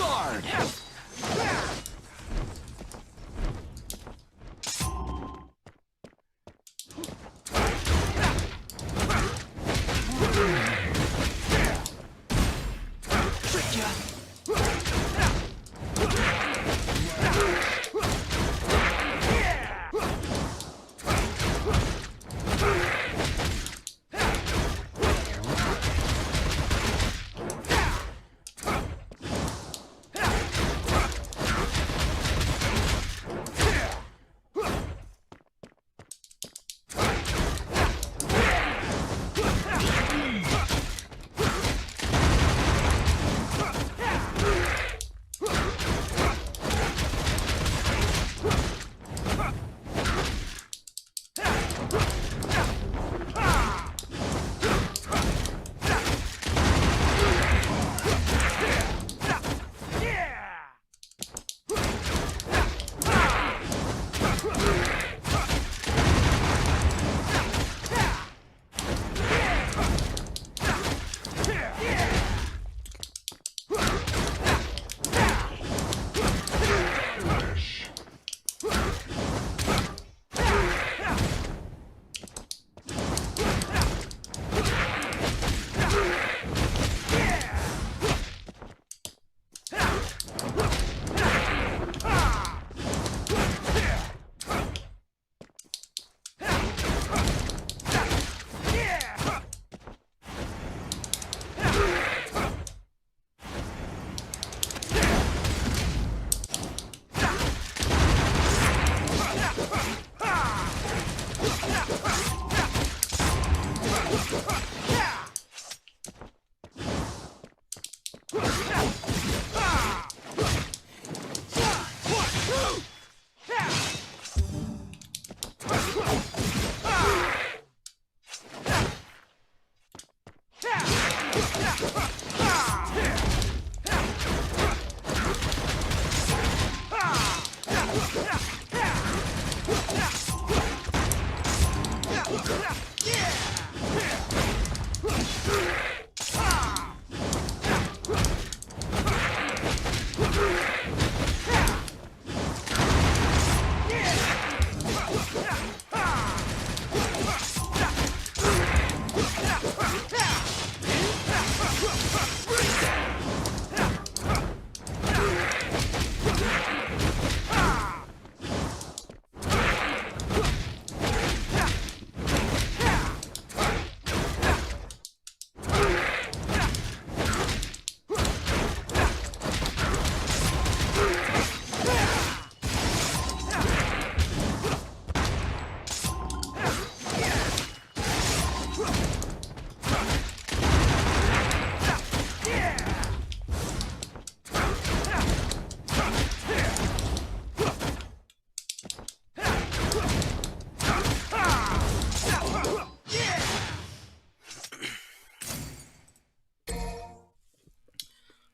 Guard! Trick ya!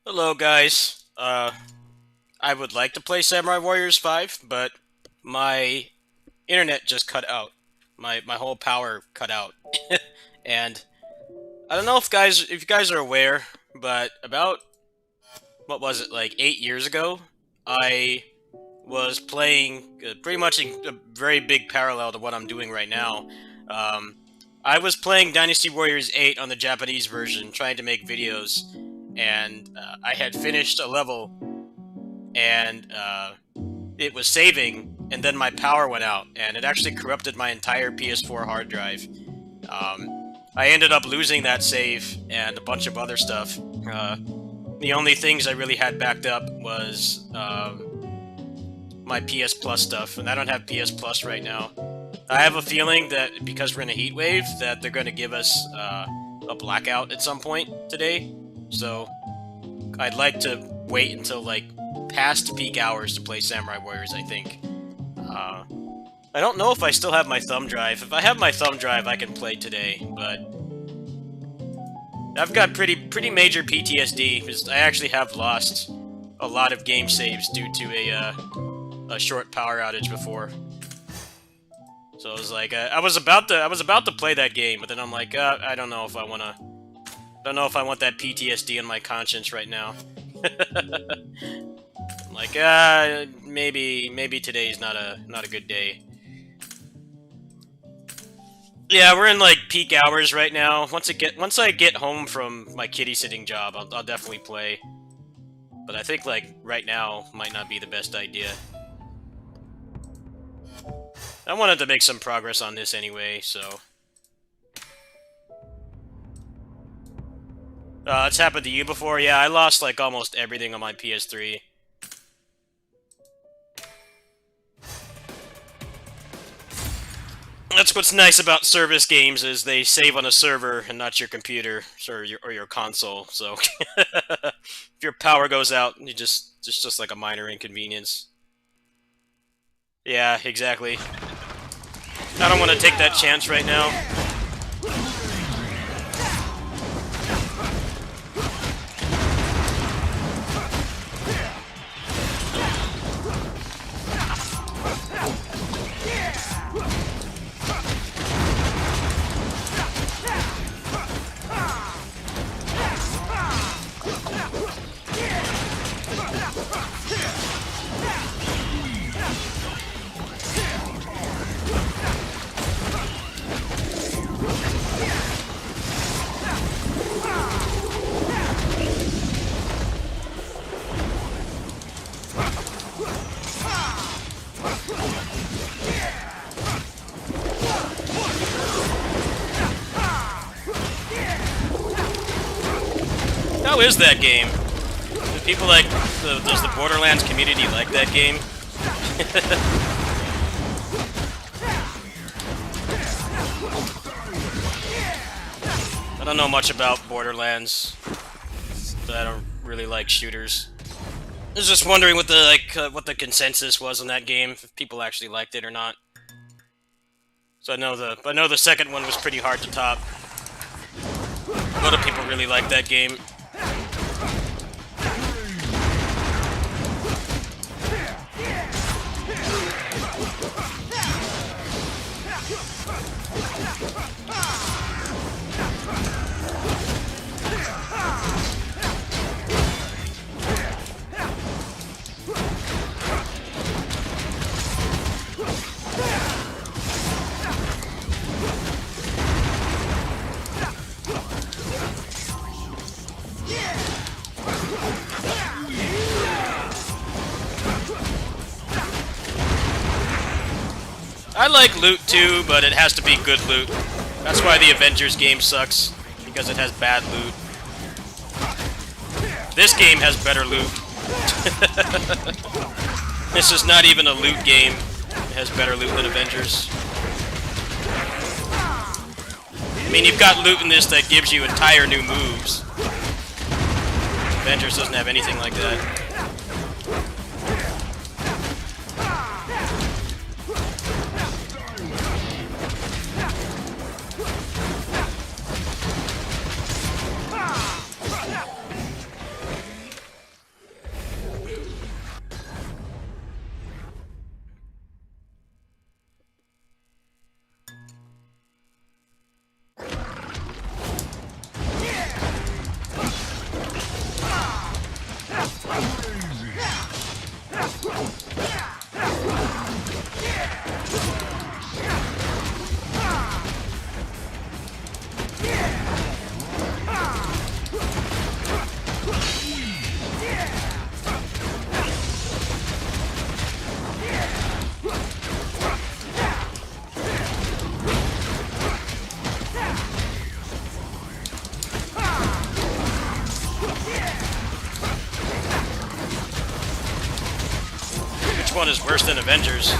Hello guys, I would like to play Samurai Warriors 5, but my internet just cut out. My whole power cut out. And I don't know if you guys are aware, but about, what was it, like 8 years ago, I was playing pretty much a very big parallel to what I'm doing right now. Um, I was playing Dynasty Warriors 8 on the Japanese version, trying to make videos, and I had finished a level, and it was saving, and then my power went out, and it actually corrupted my entire PS4 hard drive. I ended up losing that save and a bunch of other stuff. The only things I really had backed up was my PS Plus stuff, and I don't have PS Plus right now. I have a feeling that because we're in a heat wave, that they're going to give us a blackout at some point today. So I'd like to wait until like past peak hours to play Samurai Warriors, I think. I don't know if I still have my thumb drive. If I have my thumb drive, I can play today, but I've got pretty major PTSD because I actually have lost a lot of game saves due to a short power outage before. So I was like, I was about to play that game, but then I'm like, I don't know if I want that PTSD in my conscience right now. I'm like, maybe today's not a good day. Yeah, we're in like peak hours right now. Once I get home from my kitty sitting job, I'll definitely play. But I think like right now might not be the best idea. I wanted to make some progress on this anyway, so. It's happened to you before? Yeah, I lost like almost everything on my PS3. That's what's nice about service games is they save on a server and not your computer or your console. So if your power goes out, it's just like a minor inconvenience. Yeah, exactly. I don't want to take that chance right now. How is that game? Do people like does the Borderlands community like that game? I don't know much about Borderlands, but I don't really like shooters. I was just wondering what the what the consensus was on that game, if people actually liked it or not. So I know the second one was pretty hard to top. A lot of people really like that game. I like loot too, but it has to be good loot. That's why the Avengers game sucks, because it has bad loot. This game has better loot. This is not even a loot game. It has better loot than Avengers. I mean, you've got loot in this that gives you entire new moves. Avengers doesn't have anything like that. Which one is worse than Avengers?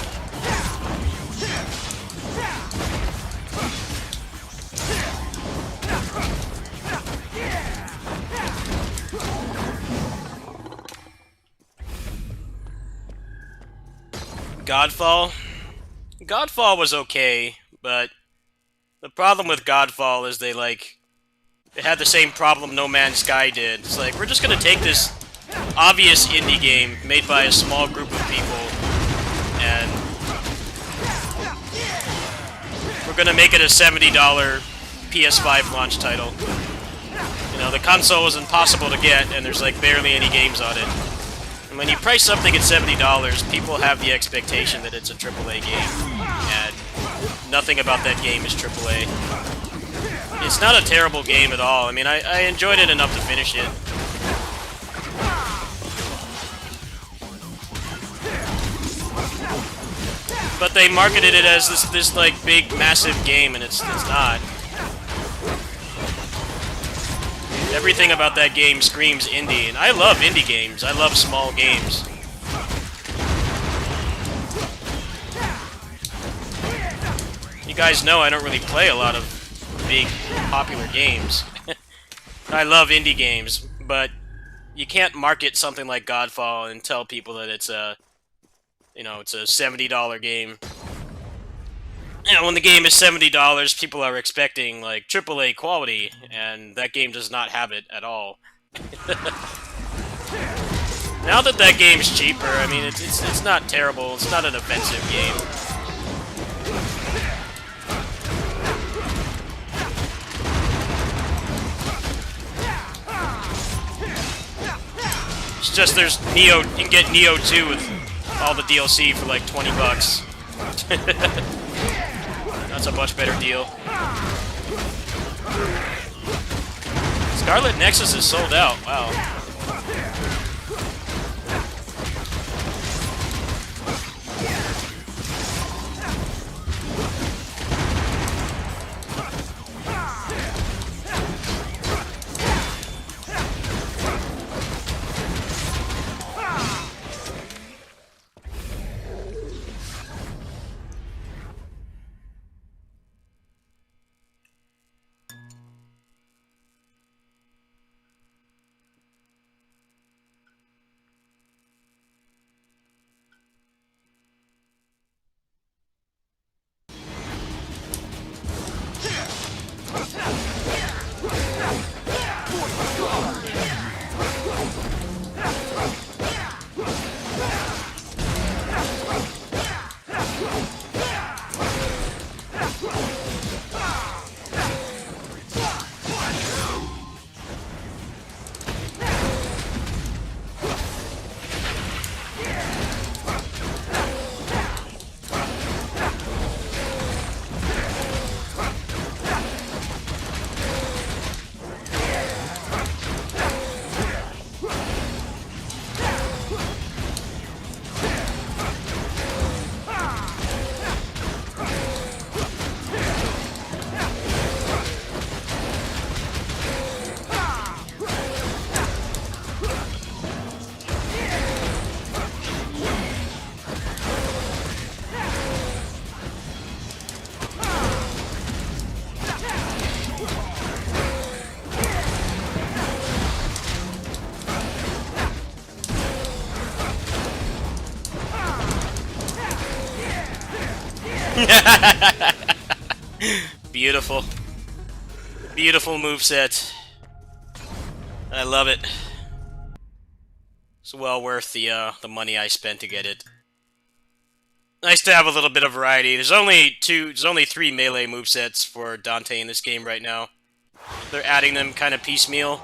Godfall? Godfall was okay, but the problem with Godfall is they had the same problem No Man's Sky did. It's like, we're just gonna take this obvious indie game made by a small group of people and we're gonna make it a $70 PS5 launch title. You know, the console is impossible to get and there's like barely any games on it. when you price something at $70, people have the expectation that it's a AAA game, and nothing about that game is AAA. It's not a terrible game at all. I mean, I enjoyed it enough to finish it. But they marketed it as this like big, massive game, and it's not. Everything about that game screams indie, and I love indie games. I love small games. You guys know I don't really play a lot of big, popular games. I love indie games, but you can't market something like Godfall and tell people that it's a, you know, it's a $70 game. You know, when the game is $70, people are expecting, like, AAA quality, and that game does not have it at all. Now that that game's cheaper, I mean, it's not terrible. It's not an offensive game. It's just there's Neo. You can get Neo 2 with all the DLC for like $20. That's a much better deal. Scarlet Nexus is sold out. Wow. Beautiful. Beautiful moveset. I love it. It's well worth the money I spent to get it. Nice to have a little bit of variety. There's only 3 melee movesets for Dante in this game right now. They're adding them kind of piecemeal.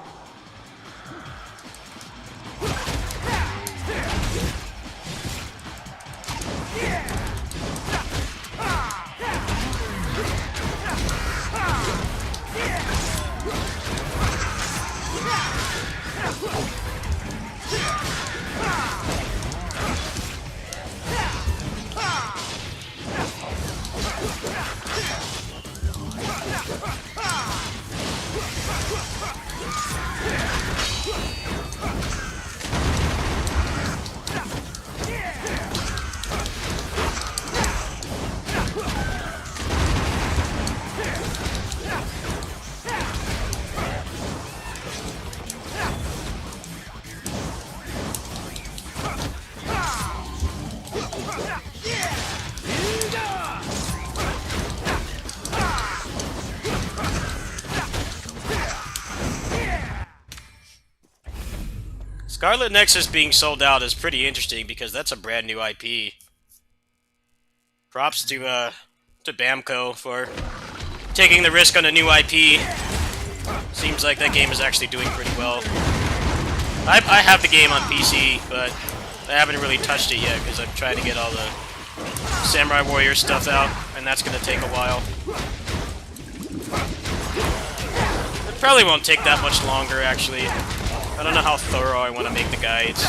Scarlet Nexus being sold out is pretty interesting because that's a brand new IP. Props to Bamco for taking the risk on a new IP. Seems like that game is actually doing pretty well. I have the game on PC, but I haven't really touched it yet because I'm trying to get all the Samurai Warrior stuff out, and that's going to take a while. It probably won't take that much longer, actually. I don't know how thorough I want to make the guides.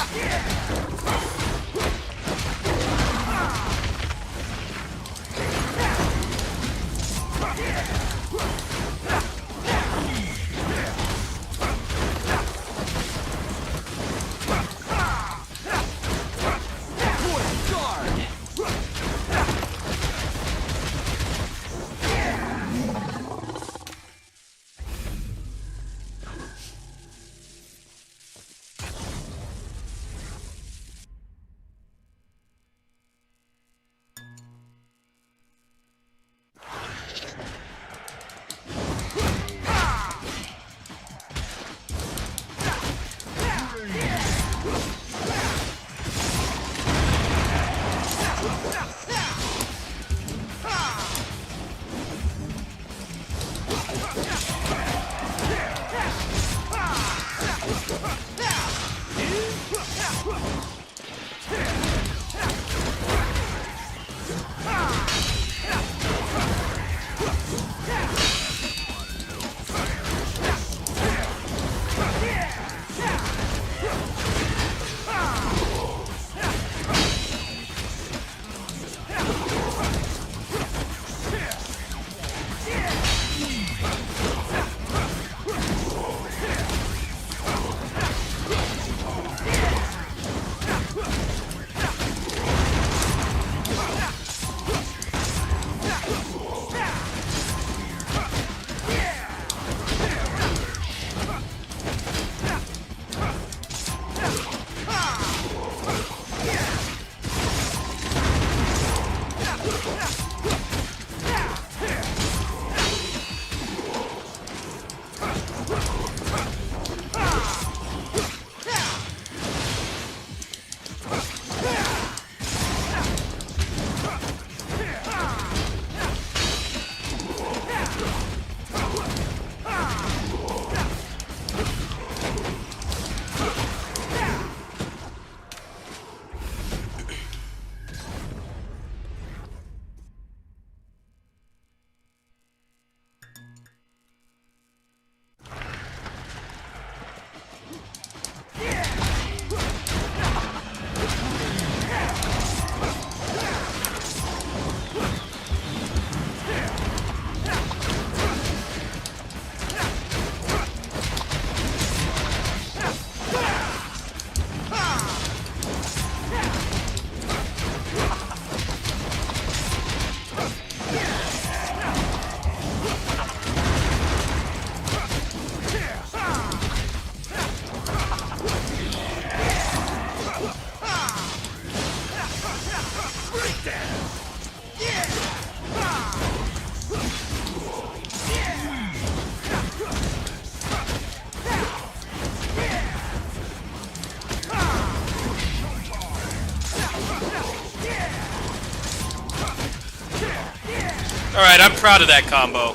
Alright, I'm proud of that combo.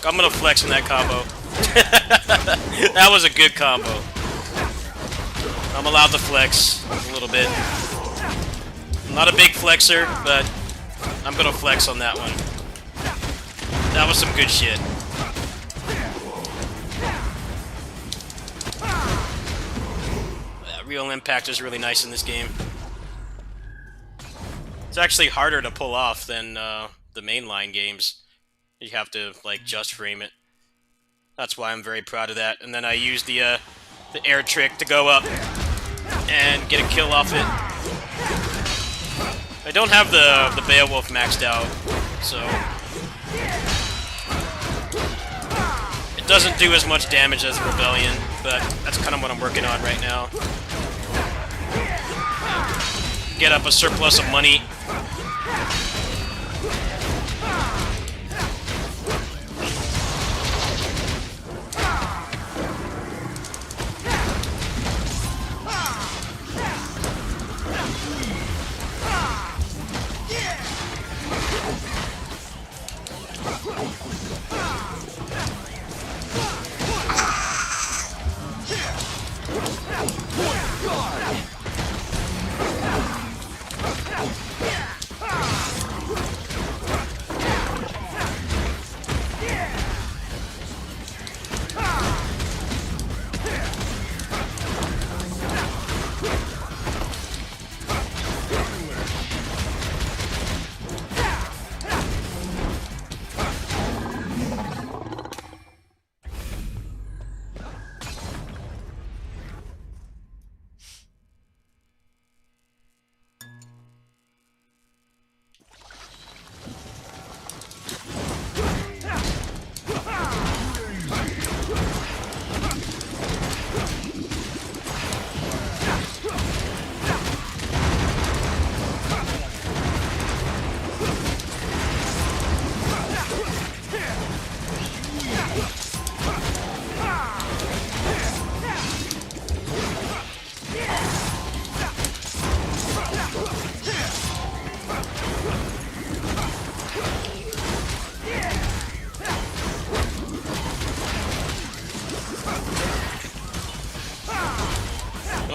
I'm gonna flex in that combo. That was a good combo. I'm allowed to flex a little bit. I'm not a big flexer, but I'm gonna flex on that one. That was some good shit. Real impact is really nice in this game. It's actually harder to pull off than the mainline games. You have to like just frame it. That's why I'm very proud of that. And then I use the air trick to go up and get a kill off it. I don't have the Beowulf maxed out, so it doesn't do as much damage as Rebellion, but that's kind of what I'm working on right now. Get up a surplus of money.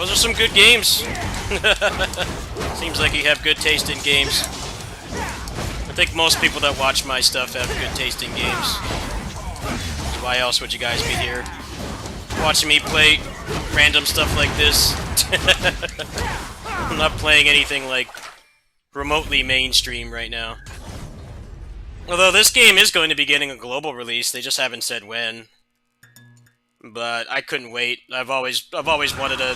Those are some good games. Seems like you have good taste in games. I think most people that watch my stuff have good taste in games. Why else would you guys be here? Watching me play random stuff like this. I'm not playing anything like remotely mainstream right now. Although this game is going to be getting a global release, they just haven't said when. But I couldn't wait. I've always wanted a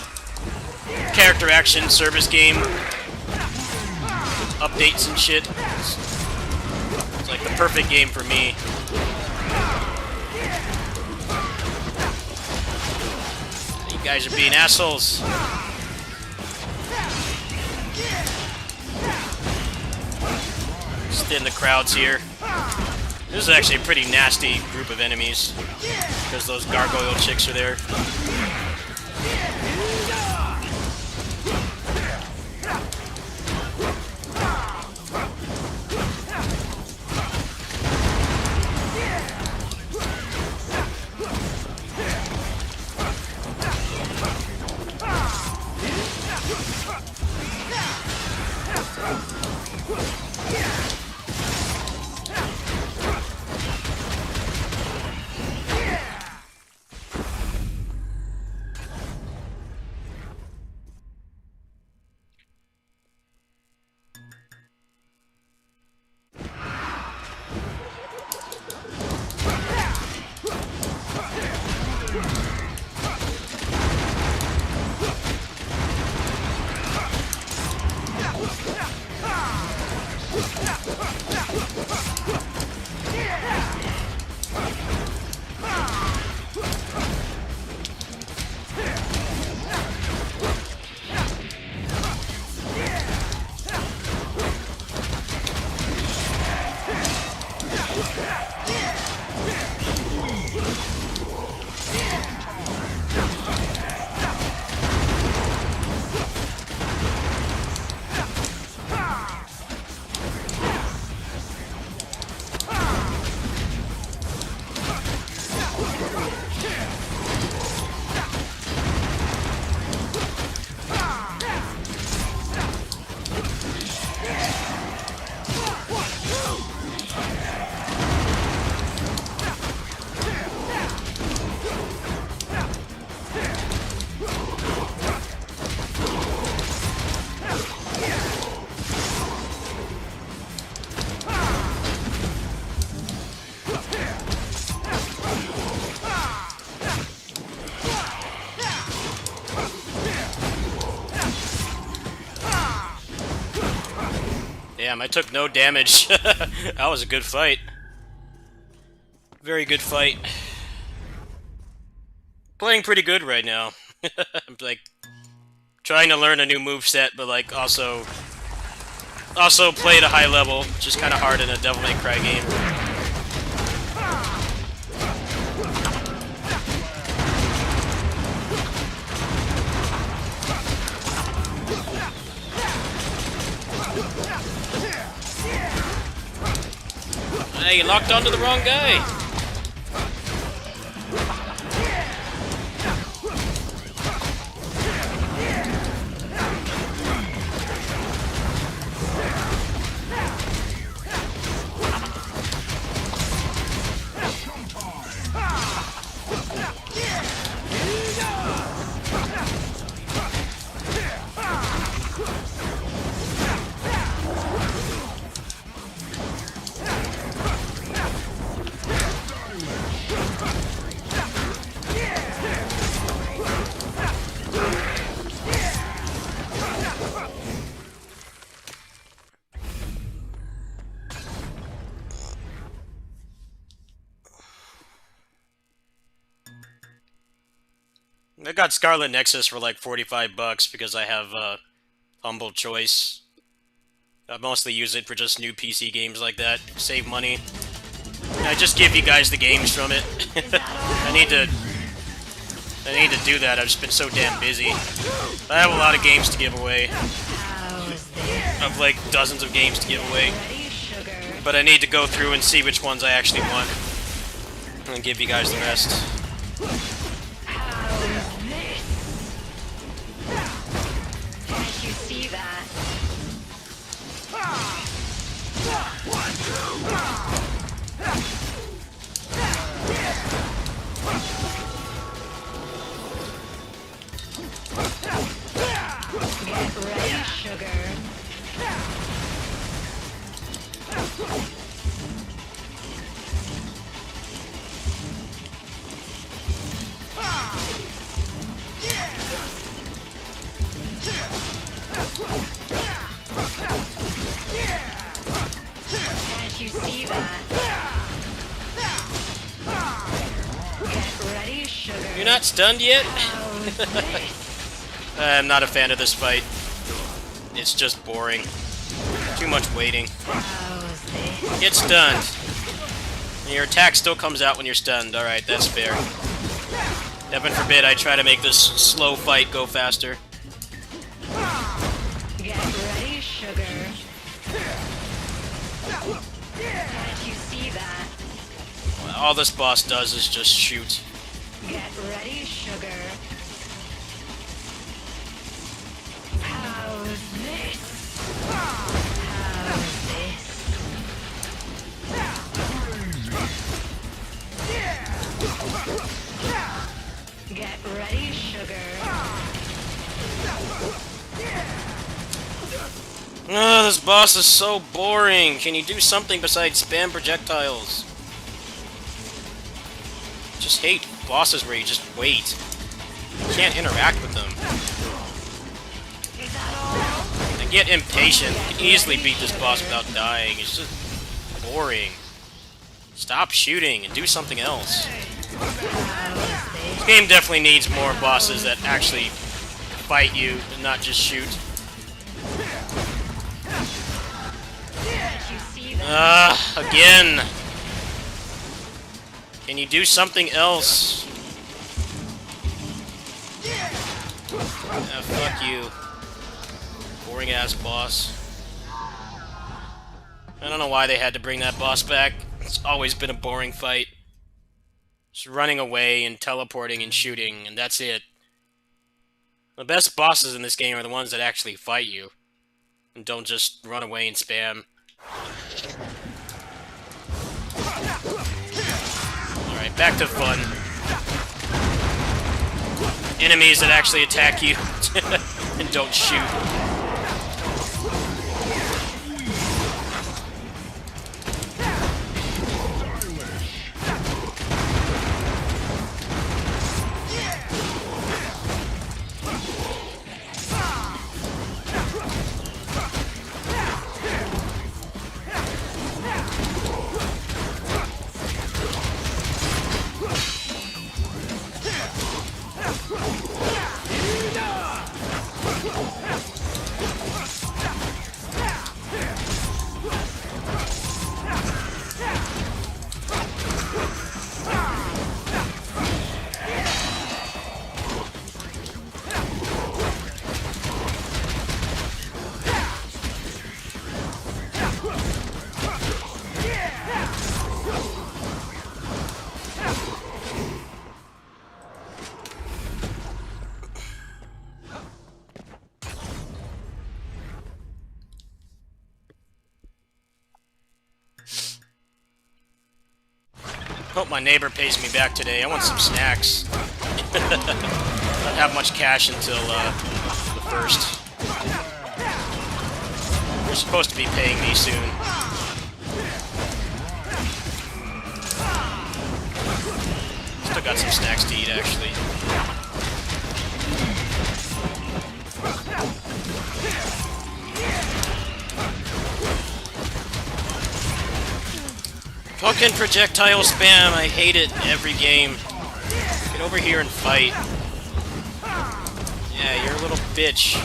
character action service game. Updates and shit. It's like the perfect game for me. You guys are being assholes. Just in the crowds here. This is actually a pretty nasty group of enemies. Because those gargoyle chicks are there. Damn, I took no damage. That was a good fight. Very good fight. Playing pretty good right now. I'm like trying to learn a new moveset, but like also play at a high level, which is kind of hard in a Devil May Cry game. Hey, you locked onto the wrong guy! I got Scarlet Nexus for like $45 because I have Humble Choice. I mostly use it for just new PC games like that. Save money. I just give you guys the games from it. I need to do that. I've just been so damn busy. I have a lot of games to give away. I have like dozens of games to give away. But I need to go through and see which ones I actually want. And give you guys the rest. Can't you see that? Get ready, sugar. You're not stunned yet? How's this? I'm not a fan of this fight. It's just boring. Too much waiting. How's this? Get stunned. And your attack still comes out when you're stunned. Alright, that's fair. Heaven forbid I try to make this slow fight go faster. Get ready, sugar. Can't you see that? All this boss does is just shoot. Get ready, sugar. How's this? How's this? Get ready, sugar. Oh, this boss is so boring. Can you do something besides spam projectiles? Just hate bosses where you just wait. You can't interact with them. Is that all? I get impatient. You can easily beat this boss without dying. It's just boring. Stop shooting and do something else. This game definitely needs more bosses that actually fight you and not just shoot. Can't you see that? Again. Can you do something else? Fuck you. Boring ass boss. I don't know why they had to bring that boss back. It's always been a boring fight. Just running away and teleporting and shooting, and that's it. The best bosses in this game are the ones that actually fight you. And don't just run away and spam. Alright, back to fun. Enemies that actually attack you and don't shoot. Hope my neighbor pays me back today. I want some snacks. Don't have much cash until the 1st. They're supposed to be paying me soon. Still got some snacks to eat, actually. Fucking projectile spam, I hate it every game. Get over here and fight. Yeah, you're a little bitch.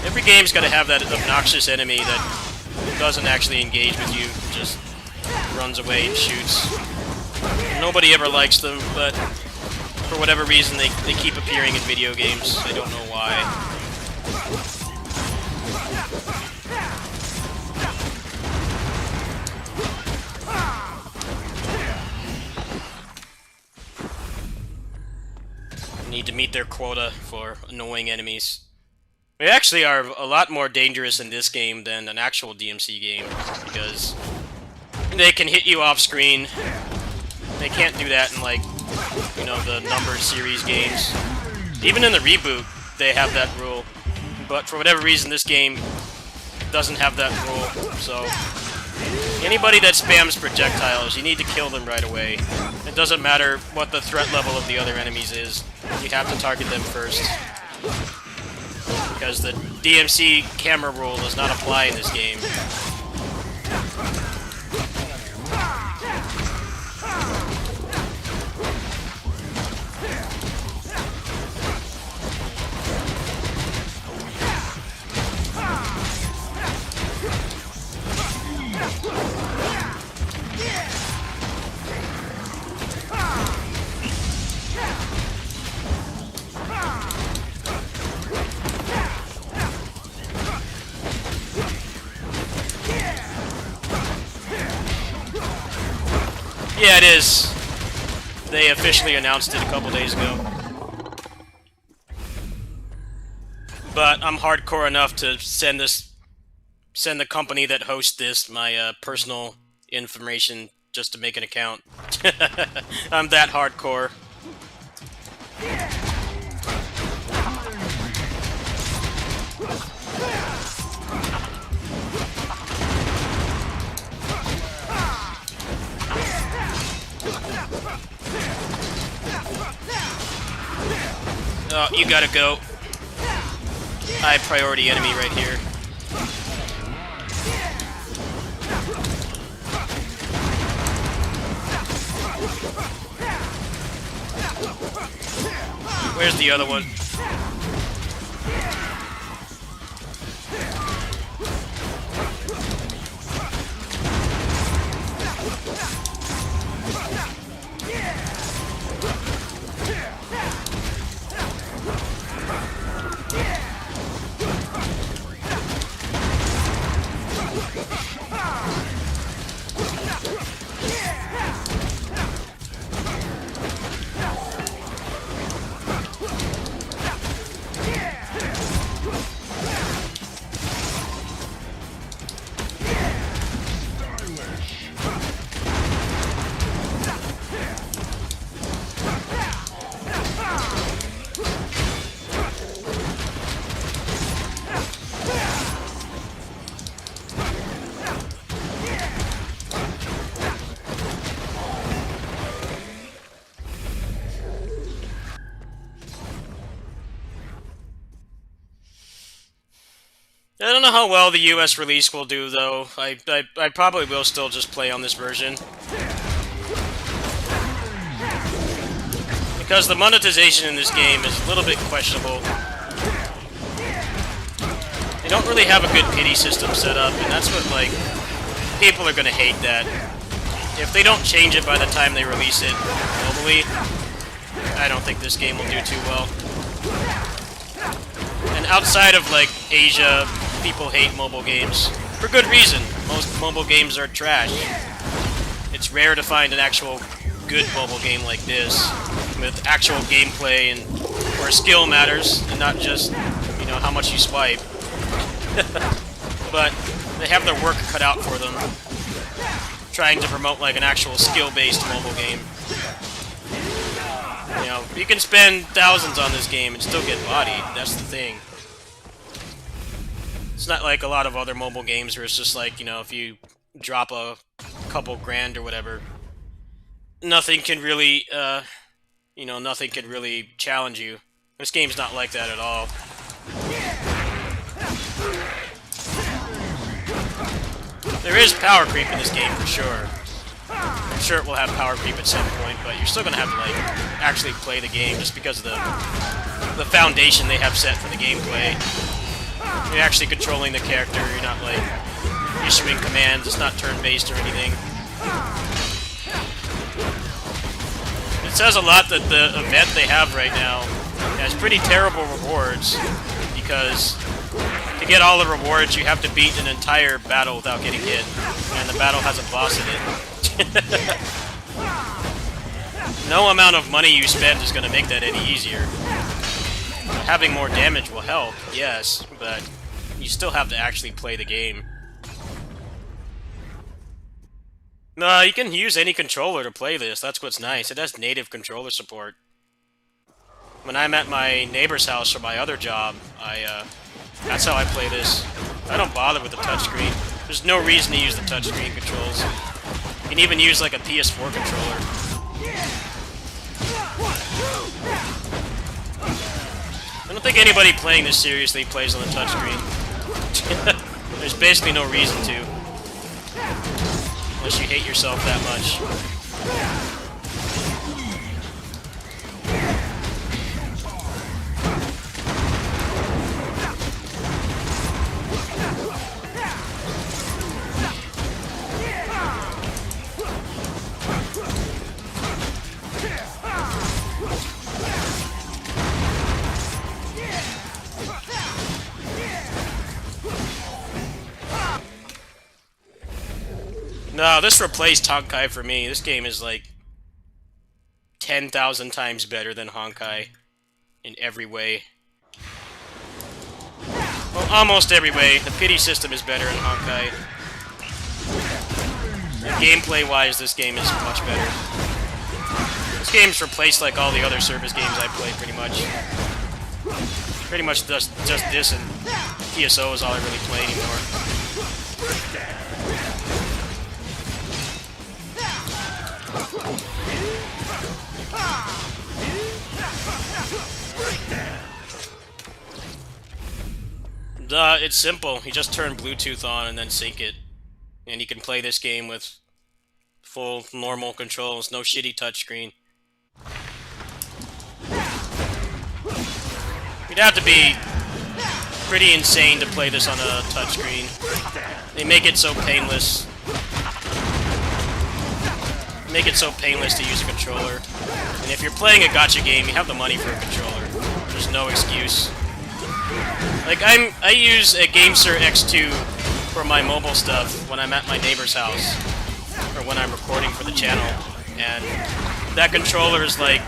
Every game's gotta have that obnoxious enemy that doesn't actually engage with you, just runs away and shoots. Nobody ever likes them, but for whatever reason they keep appearing in video games. I don't know why. Need to meet their quota for annoying enemies. They actually are a lot more dangerous in this game than an actual DMC game, because they can hit you off screen. They can't do that in, like, you know, the numbered series games. Even in the reboot, they have that rule. But for whatever reason, this game doesn't have that rule. So anybody that spams projectiles, you need to kill them right away. It doesn't matter what the threat level of the other enemies is. You have to target them first. Because the DMC camera rule does not apply in this game. Yeah, it is. They officially announced it a couple days ago. But I'm hardcore enough to send the company that hosts this my personal information just to make an account. I'm that hardcore. Oh, you gotta go. High priority enemy right here. Where's the other one? I don't know how well the US release will do, though. I probably will still just play on this version. Because the monetization in this game is a little bit questionable. They don't really have a good pity system set up, and that's what, like, people are gonna hate that. If they don't change it by the time they release it globally, I don't think this game will do too well. And outside of, like, Asia, people hate mobile games. For good reason. Most mobile games are trash. It's rare to find an actual good mobile game like this, with actual gameplay and where skill matters, and not just, you know, how much you swipe. But they have their work cut out for them, trying to promote, like, an actual skill-based mobile game. You know, you can spend thousands on this game and still get bodied. That's the thing. It's not like a lot of other mobile games where it's just like, you know, if you drop a couple grand or whatever, nothing can really, you know, nothing can really challenge you. This game's not like that at all. There is power creep in this game for sure. I'm sure it will have power creep at some point, but you're still gonna have to, like, actually play the game just because of the foundation they have set for the gameplay. You're actually controlling the character, you're not, like, issuing commands, it's not turn-based or anything. It says a lot that the event they have right now has pretty terrible rewards, because to get all the rewards you have to beat an entire battle without getting hit, and the battle has a boss in it. No amount of money you spend is going to make that any easier. Having more damage will help, yes, but you still have to actually play the game. No, you can use any controller to play this, that's what's nice. It has native controller support. When I'm at my neighbor's house for my other job, I That's how I play this. I don't bother with the touchscreen. There's no reason to use the touchscreen controls. You can even use like a PS4 controller. I don't think anybody playing this seriously plays on the touchscreen. There's basically no reason to. Unless you hate yourself that much. No, this replaced Honkai for me. This game is like 10,000 times better than Honkai in every way. Well, almost every way. The pity system is better in Honkai. Gameplay-wise, this game is much better. This game's replaced like all the other service games I played, pretty much. Pretty much just this and TSO is all I really play anymore. It's simple. You just turn Bluetooth on and then sync it. And you can play this game with full, normal controls, no shitty touchscreen. You'd have to be pretty insane to play this on a touchscreen. They make it so painless. Make it so painless to use a controller. And if you're playing a gacha game, you have the money for a controller. There's no excuse. Like, I use a GameSir X2 for my mobile stuff when I'm at my neighbor's house. Or when I'm recording for the channel. And that controller is like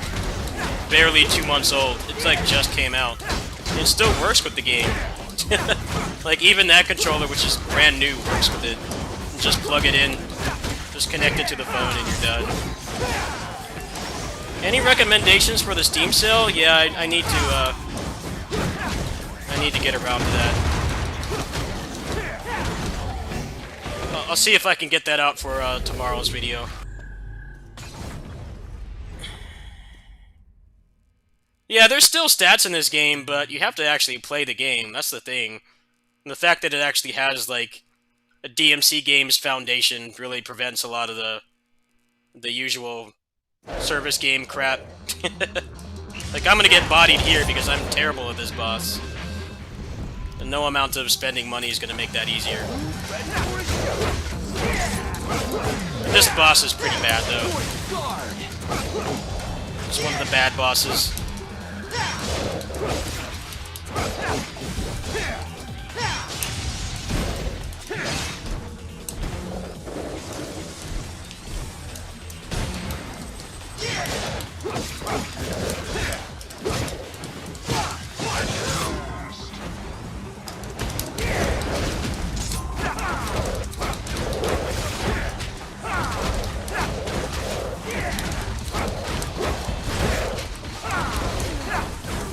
barely 2 months old. It's like just came out. And it still works with the game. Like, even that controller, which is brand new, works with it. Just plug it in. Just connect it to the phone and you're done. Any recommendations for the Steam sale? Yeah, I need to get around to that. I'll see if I can get that out for tomorrow's video. Yeah, there's still stats in this game, but you have to actually play the game. That's the thing. And the fact that it actually has, like, a DMC Games Foundation really prevents a lot of the usual service game crap. Like, I'm gonna get bodied here because I'm terrible at this boss. And no amount of spending money is gonna make that easier. This boss is pretty bad, though. It's one of the bad bosses.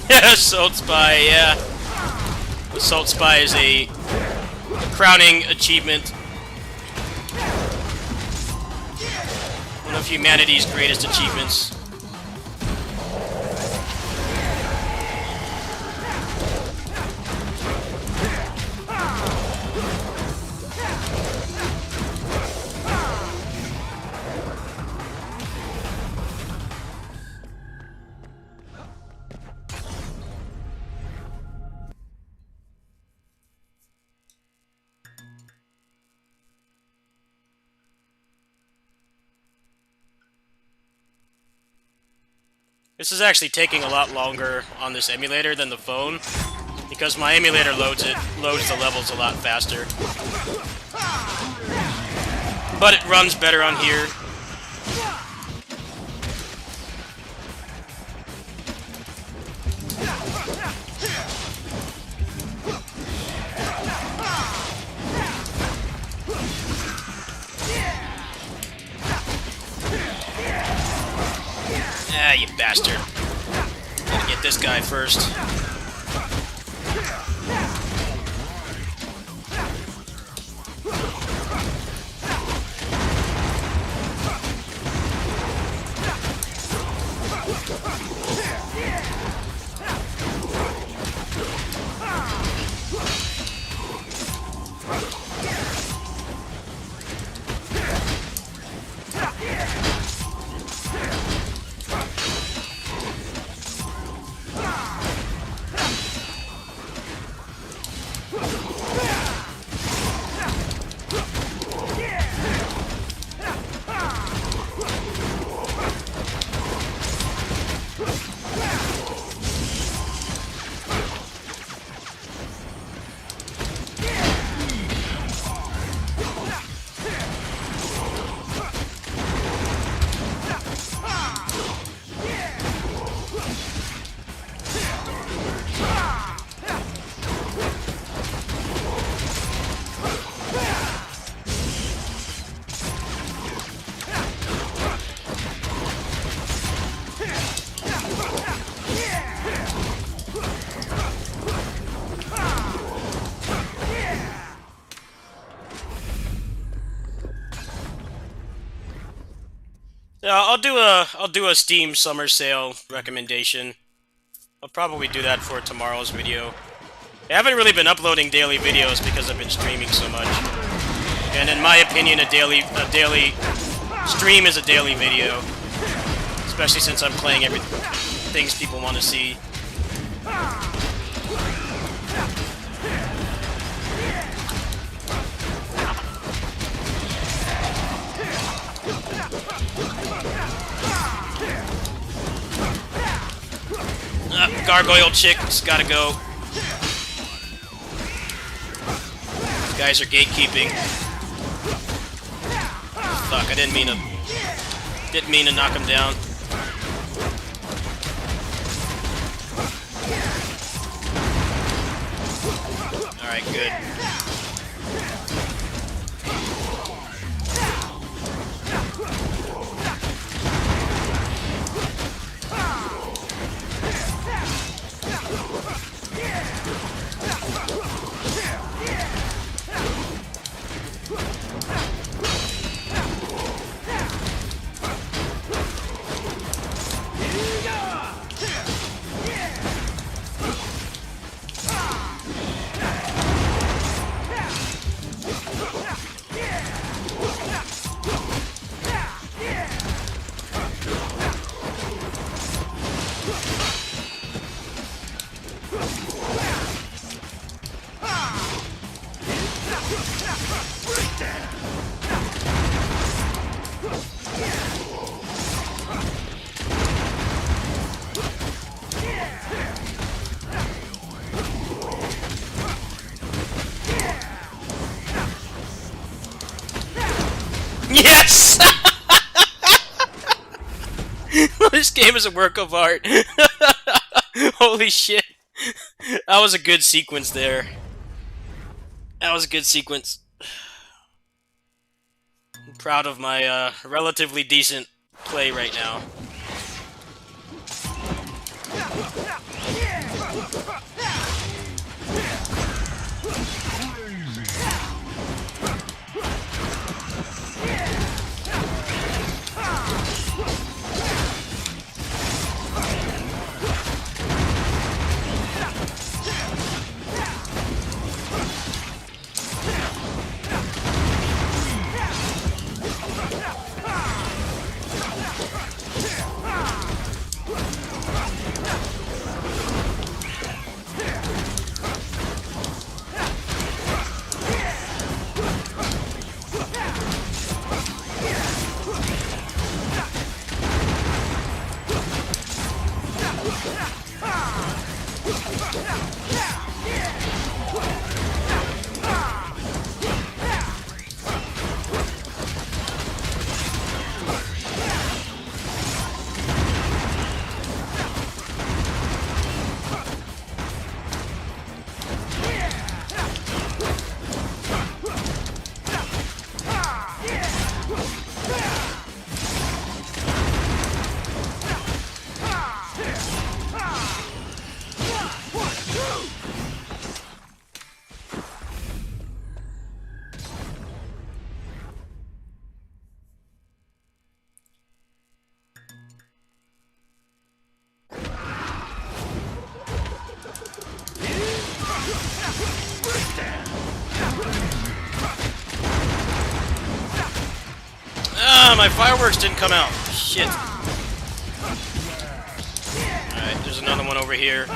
Assault Spy, yeah. Assault Spy is a crowning achievement. One of humanity's greatest achievements. This is actually taking a lot longer on this emulator than the phone, because my emulator loads the levels a lot faster. But it runs better on here. Ah, you bastard. Gotta get this guy first. Yeah, I'll do a Steam summer sale recommendation. I'll probably do that for tomorrow's video. I haven't really been uploading daily videos because I've been streaming so much. And in my opinion, a daily stream is a daily video, especially since I'm playing things people want to see. Gargoyle chick's gotta go. These guys are gatekeeping. Fuck! I didn't mean to knock him down. All right, good. Yes! This game is a work of art. Holy shit. That was a good sequence there. That was a good sequence. I'm proud of my relatively decent play right now. Ah, my fireworks didn't come out. Shit. Alright, there's another one over here.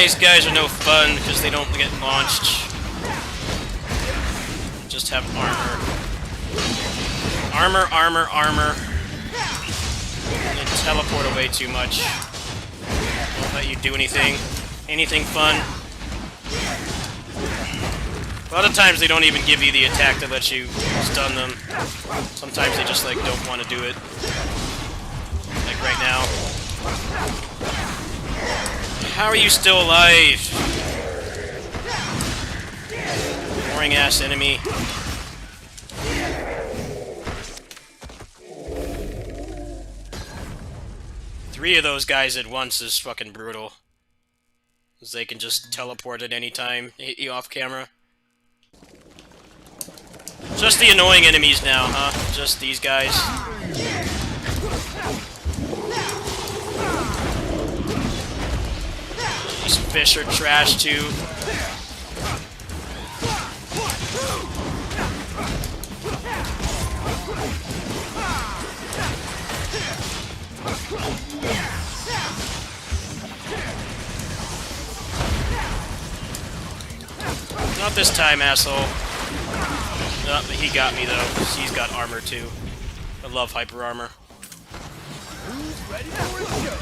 These guys are no fun because they don't get launched. Just have armor. Armor, armor, armor. And they teleport away too much. Don't let you do anything. Anything fun. A lot of times they don't even give you the attack that lets you stun them. Sometimes they just like don't want to do it. Like right now. How are you still alive? Boring ass enemy. Three of those guys at once is fucking brutal. Because they can just teleport at any time, hit you off camera. Just the annoying enemies now, huh? Just these guys. These fish are trash too. Not this time, asshole. No, but he got me though. He's got armor too. I love hyper armor. Who's ready for a show?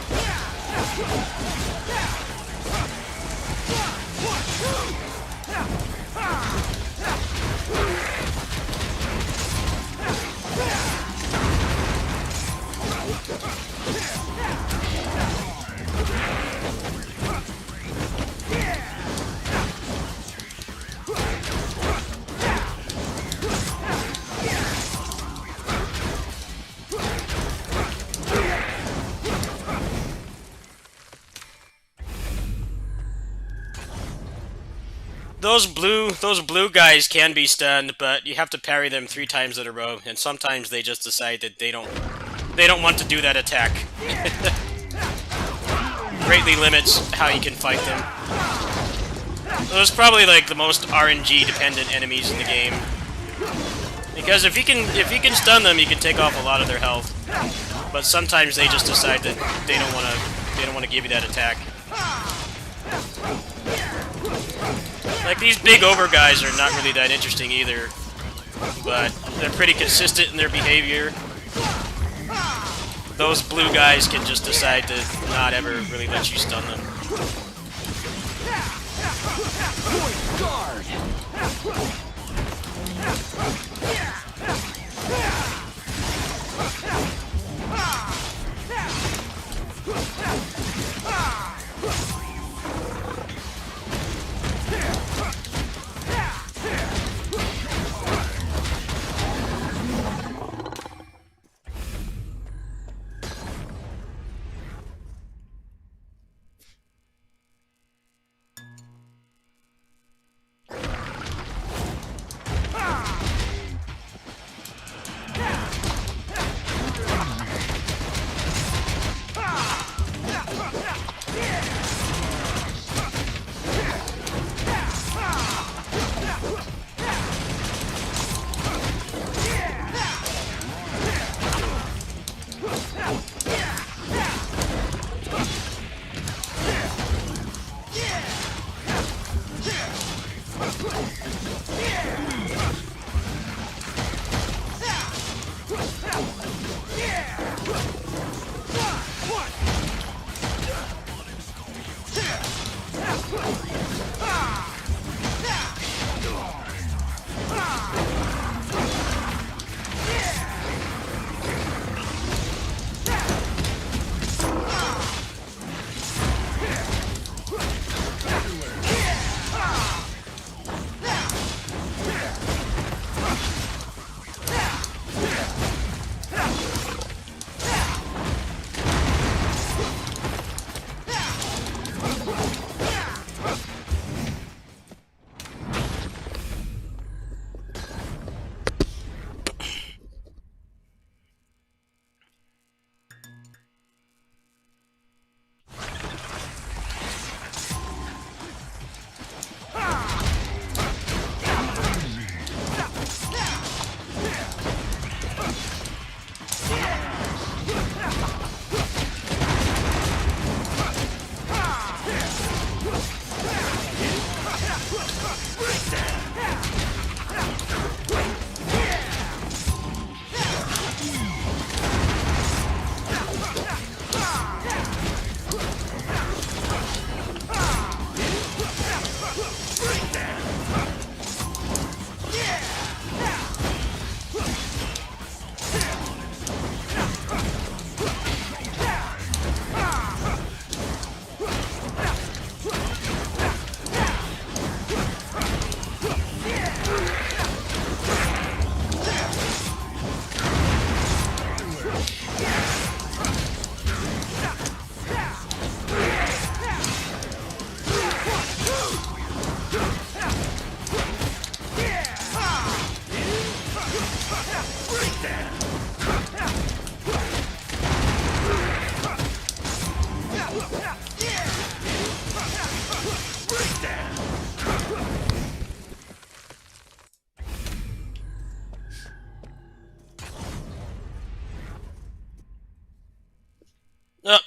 Those blue guys can be stunned, but you have to parry them 3 times in a row, and sometimes they just decide that they don't want to do that attack. Greatly limits how you can fight them. Those are probably like the most RNG dependent enemies in the game. Because if you can stun them, you can take off a lot of their health. But sometimes they just decide that they don't want to give you that attack. Like, these big ogre guys are not really that interesting either, but they're pretty consistent in their behavior. Those blue guys can just decide to not ever really let you stun them. Guard!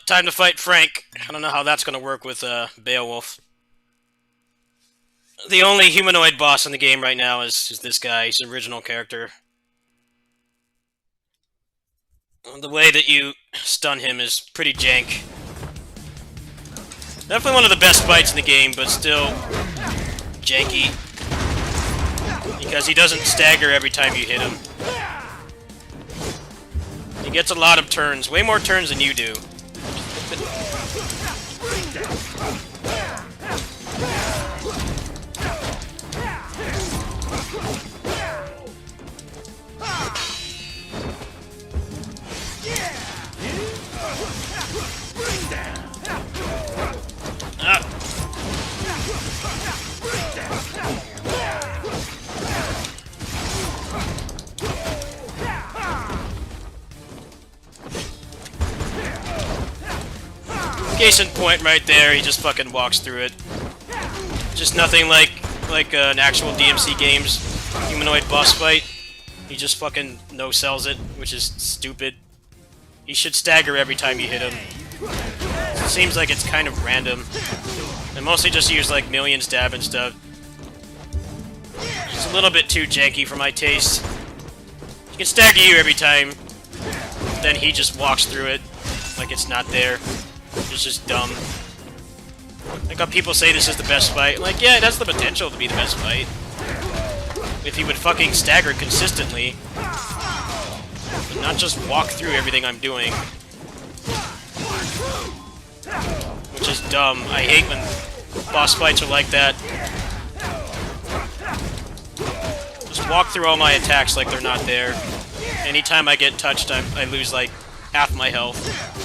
time to fight Frank. I don't know how that's gonna work with Beowulf. The only humanoid boss in the game right now is this guy, his original character. The way that you stun him is pretty jank. Definitely one of the best fights in the game, but still janky. Because he doesn't stagger every time you hit him. He gets a lot of turns, way more turns than you do. Case in point right there, he just fucking walks through it. Just nothing like an actual DMC game's humanoid boss fight. He just fucking no-sells it, which is stupid. He should stagger every time you hit him. It seems like it's kind of random. They mostly just use like million stab and stuff. It's a little bit too janky for my taste. He can stagger you every time, then he just walks through it like it's not there. It's just dumb. Like how people say this is the best fight. Like, yeah, it has the potential to be the best fight. If he would fucking stagger consistently. And not just walk through everything I'm doing. Which is dumb. I hate when boss fights are like that. Just walk through all my attacks like they're not there. Anytime I get touched, I lose like half my health.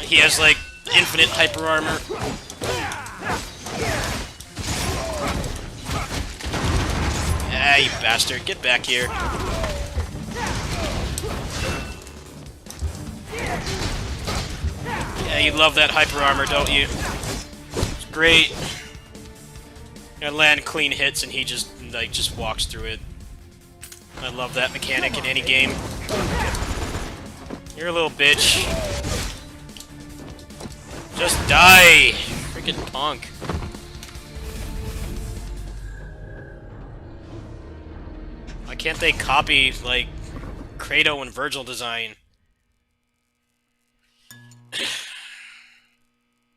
He has like infinite hyper armor. Ah, you bastard. Get back here. Yeah, you love that hyper armor, don't you? It's great. I land clean hits and he just walks through it. I love that mechanic in any game. You're a little bitch. Just die! Freaking punk. Why can't they copy, like, Kratos and Virgil design?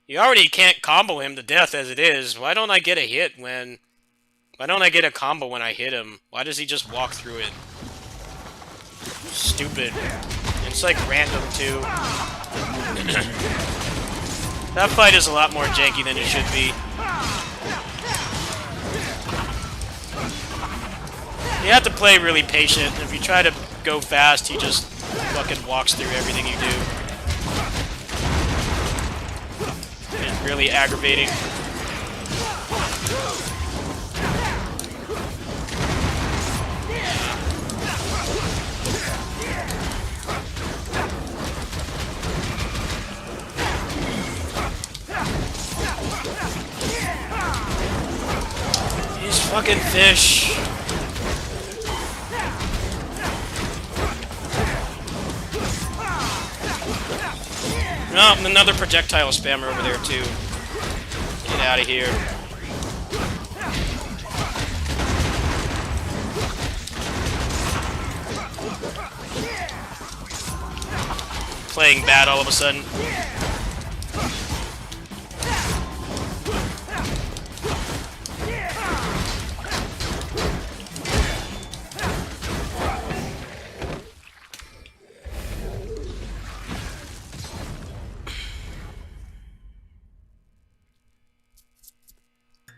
You already can't combo him to death as it is. Why don't I get a hit when... Why don't I get a combo when I hit him? Why does he just walk through it? Stupid. It's like random too. That fight is a lot more janky than it should be. You have to play really patient. If you try to go fast, he just fucking walks through everything you do. It's really aggravating. These fucking fish. No, another projectile spammer over there too. Get out of here. Playing bad all of a sudden.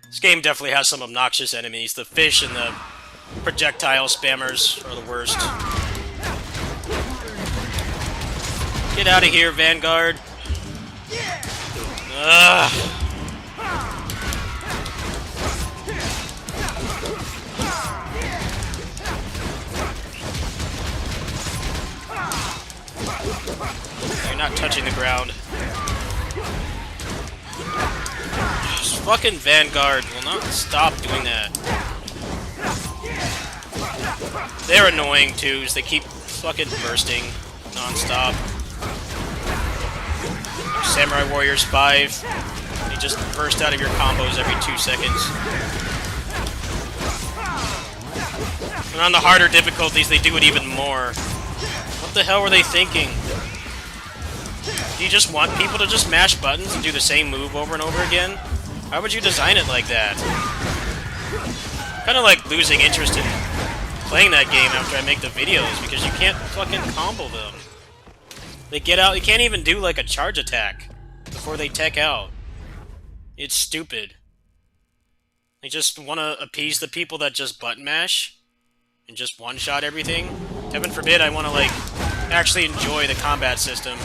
This game definitely has some obnoxious enemies. The fish and the projectile spammers are the worst. Get out of here, Vanguard. Ugh. You're not touching the ground. This fucking Vanguard will not stop doing that. They're annoying too, as they keep fucking bursting non-stop. Samurai Warriors 5. You just burst out of your combos every 2 seconds. And on the harder difficulties, they do it even more. What the hell were they thinking? Do you just want people to just mash buttons and do the same move over and over again? Why would you design it like that? Kind of like losing interest in playing that game after I make the videos because you can't fucking combo them. They get out, you can't even do like a charge attack before they tech out. It's stupid. They just want to appease the people that just button mash and just one-shot everything. Heaven forbid I want to like actually enjoy the combat system.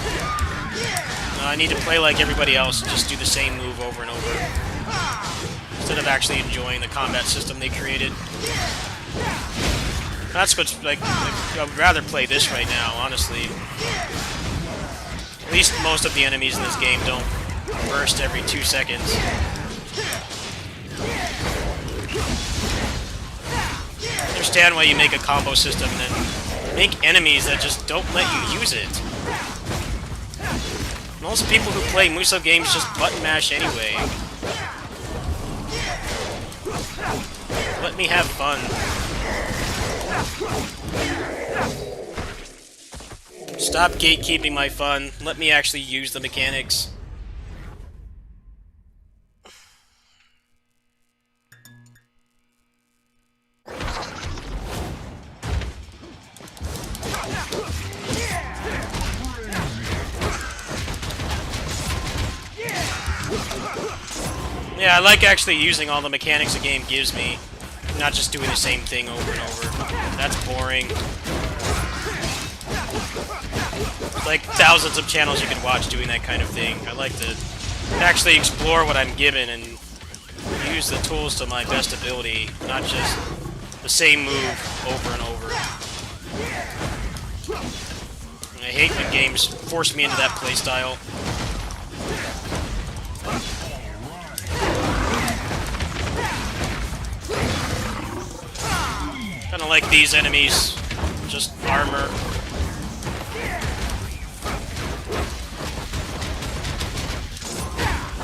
I need to play like everybody else and just do the same move over and over instead of actually enjoying the combat system they created. That's what's like. I would rather play this right now, honestly. At least most of the enemies in this game don't burst every 2 seconds. I understand why you make a combo system and then make enemies that just don't let you use it. Most people who play Musou games just button mash anyway. Let me have fun. Stop gatekeeping my fun. Let me actually use the mechanics. Yeah, I like actually using all the mechanics the game gives me, not just doing the same thing over and over. That's boring. Like thousands of channels you can watch doing that kind of thing. I like to actually explore what I'm given and use the tools to my best ability, not just the same move over and over. And I hate when games force me into that playstyle. Kinda like these enemies, just armor.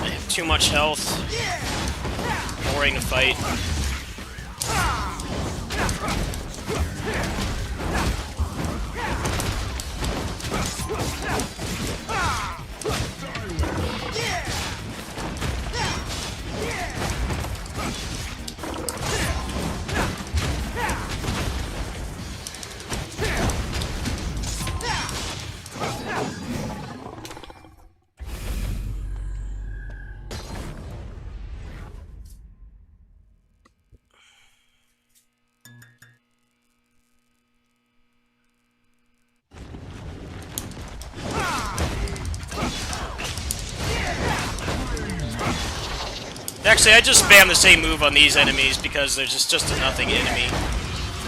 They have too much health. Boring to fight. Actually, I just spam the same move on these enemies because they're just a nothing enemy.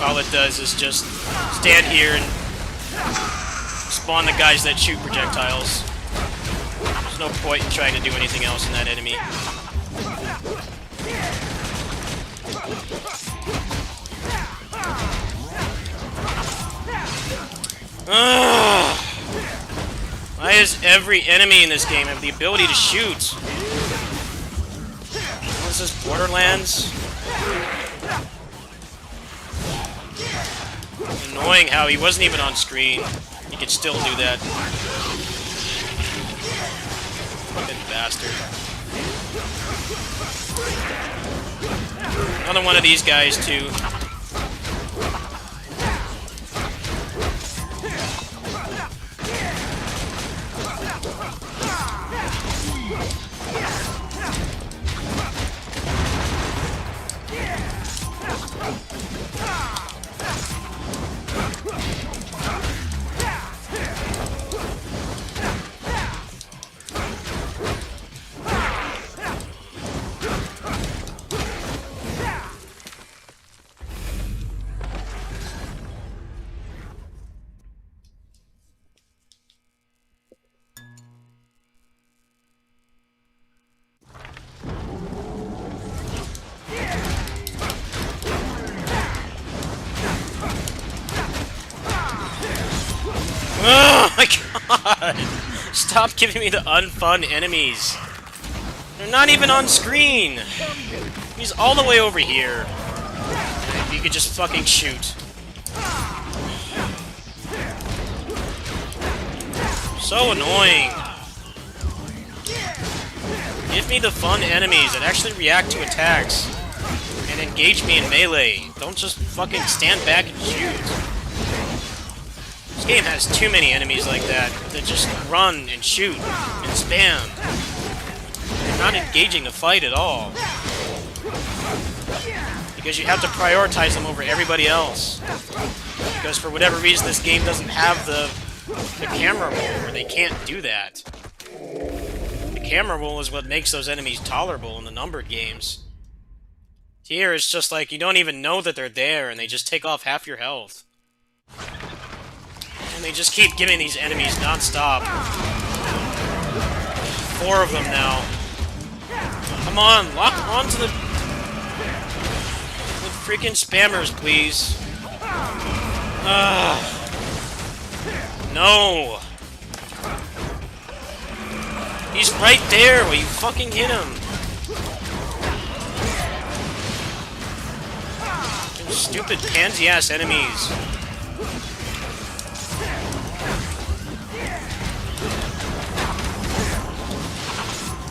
All it does is just stand here and spawn the guys that shoot projectiles. There's no point in trying to do anything else in that enemy. Ugh. Why does every enemy in this game have the ability to shoot? What is this, Borderlands? Annoying how he wasn't even on screen. He could still do that. Fucking bastard. Another one of these guys, too. Oh my god! Stop giving me the unfun enemies. They're not even on screen. He's all the way over here. And if you could just fucking shoot. So annoying. Give me the fun enemies that actually react to attacks and engage me in melee. Don't just fucking stand back and shoot. This game has too many enemies like that just run and shoot and spam. They're not engaging the fight at all. Because you have to prioritize them over everybody else. Because for whatever reason this game doesn't have the camera roll where they can't do that. The camera roll is what makes those enemies tolerable in the numbered games. Here it's just like you don't even know that they're there and they just take off half your health. And they just keep giving these enemies non-stop. 4 of them now. Come on, lock onto the freaking spammers, please. No! He's right there! Will you fucking hit him? Those stupid pansy-ass enemies.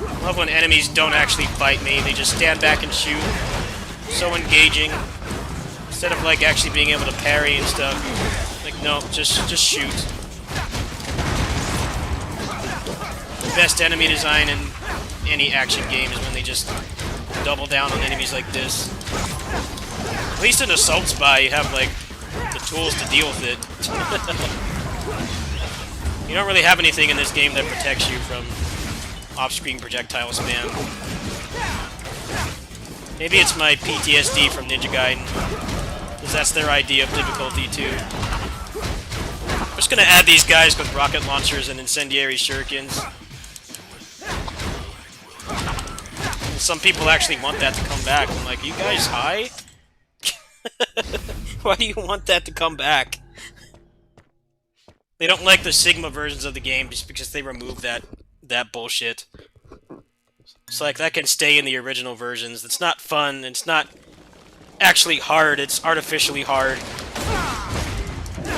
I love when enemies don't actually fight me, they just stand back and shoot. So engaging. Instead of like actually being able to parry and stuff. Like, no, just shoot. The best enemy design in any action game is when they just double down on enemies like this. At least in Assault Spy, you have like the tools to deal with it. You don't really have anything in this game that protects you from off-screen projectile spam. Maybe it's my PTSD from Ninja Gaiden, because that's their idea of difficulty too. I'm just gonna add these guys with rocket launchers and incendiary shurikens. And some people actually want that to come back. I'm like, you guys high? Why do you want that to come back? They don't like the Sigma versions of the game just because they removed that bullshit. It's like, that can stay in the original versions. It's not fun, it's not actually hard, it's artificially hard.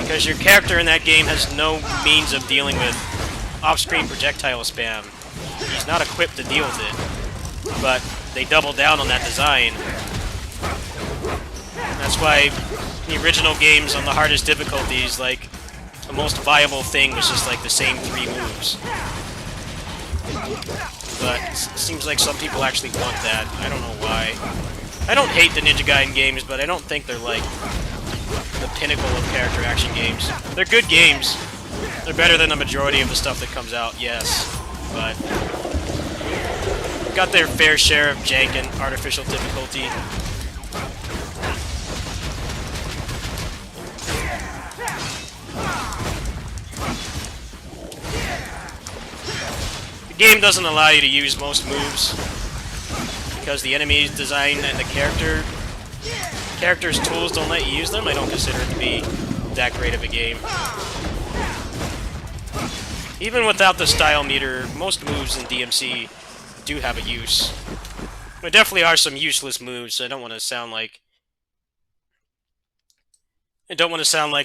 Because your character in that game has no means of dealing with off-screen projectile spam. He's not equipped to deal with it. But they double down on that design. That's why the original games on the hardest difficulties, like, the most viable thing was just like the same 3 moves. But it seems like some people actually want that. I don't know why. I don't hate the Ninja Gaiden games, but I don't think they're like the pinnacle of character action games. They're good games. They're better than the majority of the stuff that comes out, yes. But got their fair share of jank and artificial difficulty. The game doesn't allow you to use most moves because the enemy design and the character's tools don't let you use them. I don't consider it to be that great of a game. Even without the style meter, most moves in DMC do have a use. There definitely are some useless moves, so I don't want to sound like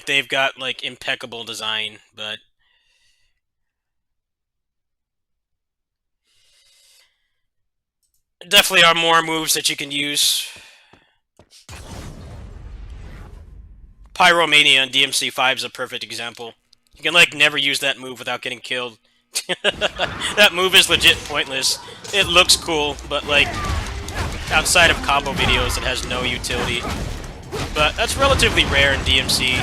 they've got like impeccable design, but there definitely are more moves that you can use. Pyromania on DMC5 is a perfect example. You can like never use that move without getting killed. That move is legit pointless. It looks cool, but like outside of combo videos it has no utility. But that's relatively rare in DMC.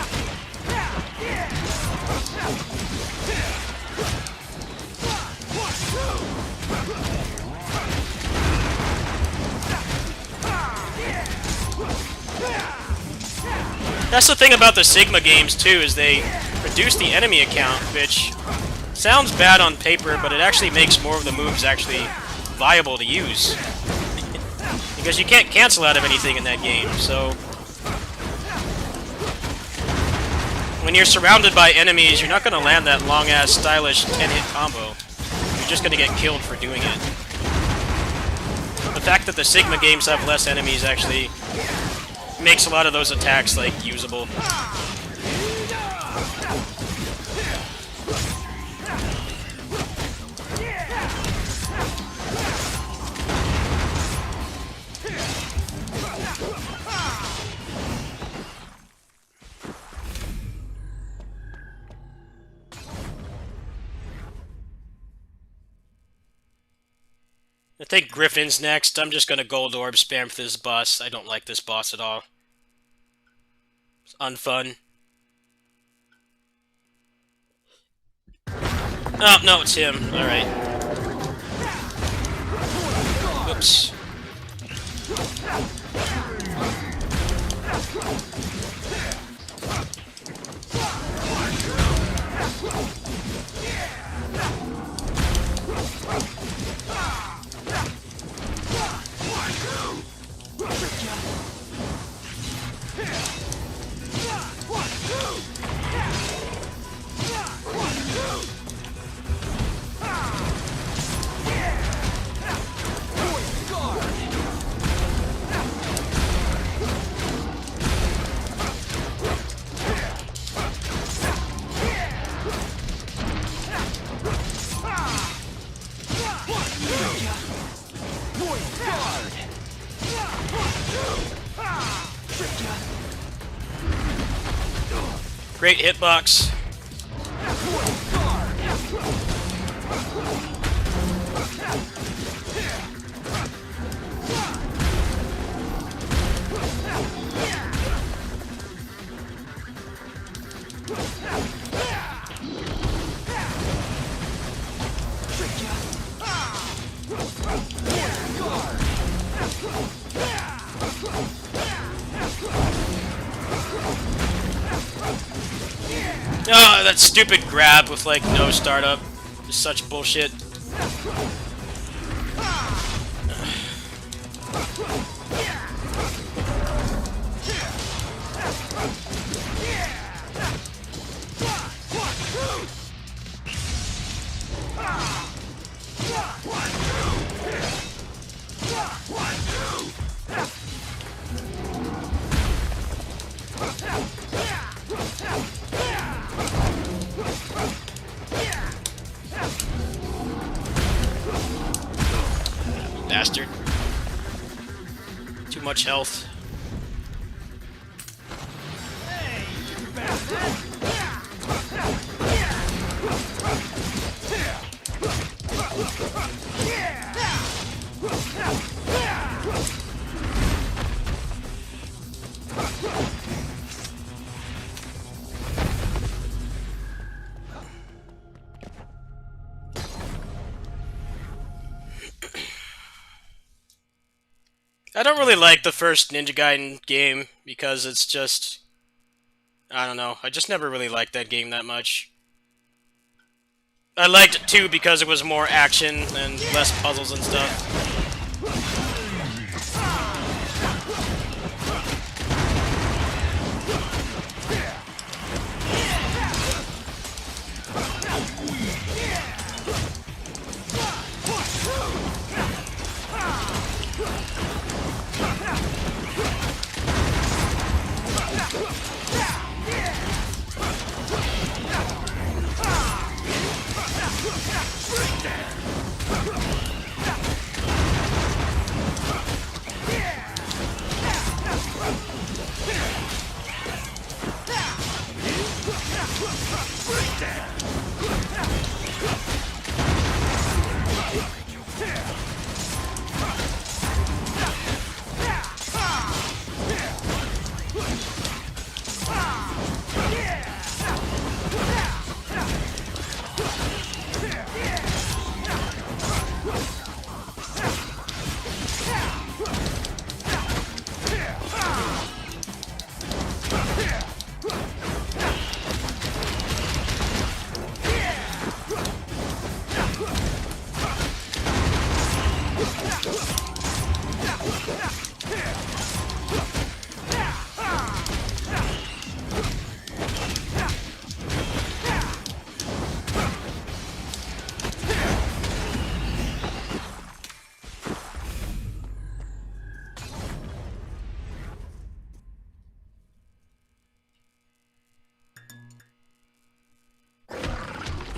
That's the thing about the Sigma games too, is they reduce the enemy account, which sounds bad on paper, but it actually makes more of the moves actually viable to use. Because you can't cancel out of anything in that game, so when you're surrounded by enemies, you're not going to land that long-ass, stylish 10-hit combo. You're just going to get killed for doing it. The fact that the Sigma games have less enemies actually makes a lot of those attacks, like, usable. I think Griffin's next. I'm just gonna Gold Orb spam for this boss. I don't like this boss at all. It's unfun. Oh, no, it's him. Alright. Oops. Great hitbox. Oh, that stupid grab with, like, no startup. Just such bullshit. Bastard. Too much health. I don't really like the first Ninja Gaiden game because it's just... I don't know. I just never really liked that game that much. I liked it 2 because it was more action and less puzzles and stuff.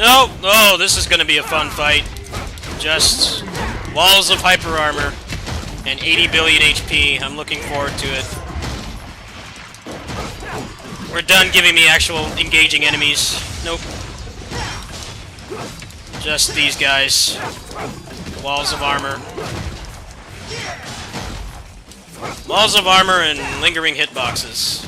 No! Oh, this is gonna be a fun fight. Just walls of hyper armor and 80 billion HP. I'm looking forward to it. We're done giving me actual engaging enemies. Nope. Just these guys. Walls of armor. Walls of armor and lingering hitboxes.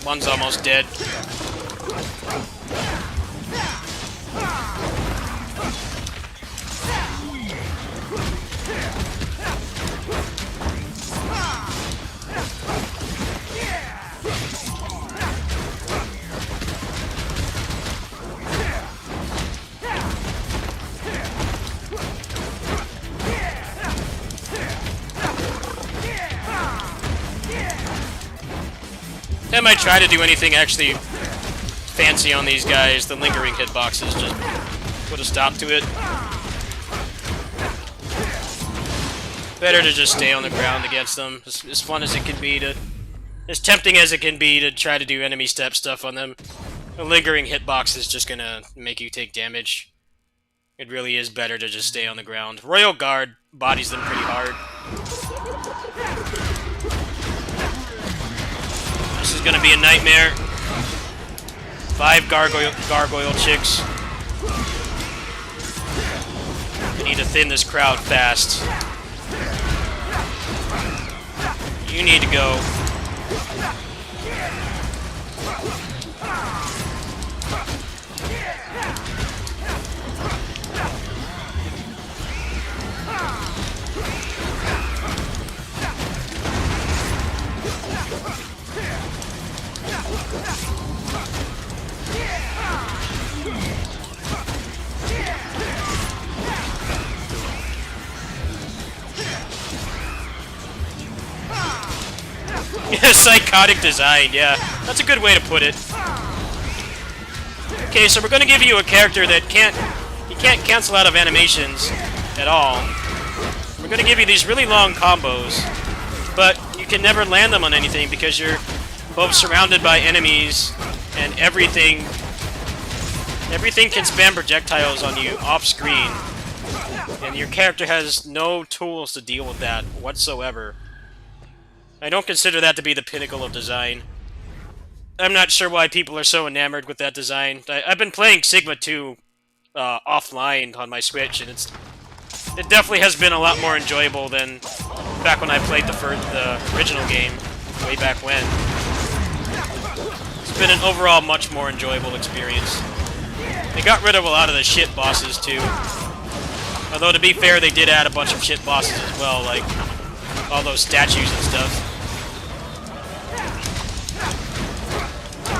One's almost dead. I might try to do anything actually fancy on these guys. The lingering hitboxes just put a stop to it. Better to just stay on the ground against them. As fun as it can be to... As tempting as it can be to try to do enemy step stuff on them. The lingering hitbox is just gonna make you take damage. It really is better to just stay on the ground. Royal Guard bodies them pretty hard. This is gonna be a nightmare. 5 gargoyle chicks. We need to thin this crowd fast. You need to go. Psychotic design, yeah. That's a good way to put it. Okay, so we're gonna give you a character that can't cancel out of animations at all. We're gonna give you these really long combos, but you can never land them on anything because you're both surrounded by enemies and everything can spam projectiles on you off screen. And your character has no tools to deal with that whatsoever. I don't consider that to be the pinnacle of design. I'm not sure why people are so enamored with that design. I've been playing Sigma 2 offline on my Switch, and it definitely has been a lot more enjoyable than back when I played the original game, way back when. It's been an overall much more enjoyable experience. They got rid of a lot of the shit bosses, too. Although, to be fair, they did add a bunch of shit bosses as well, like all those statues and stuff.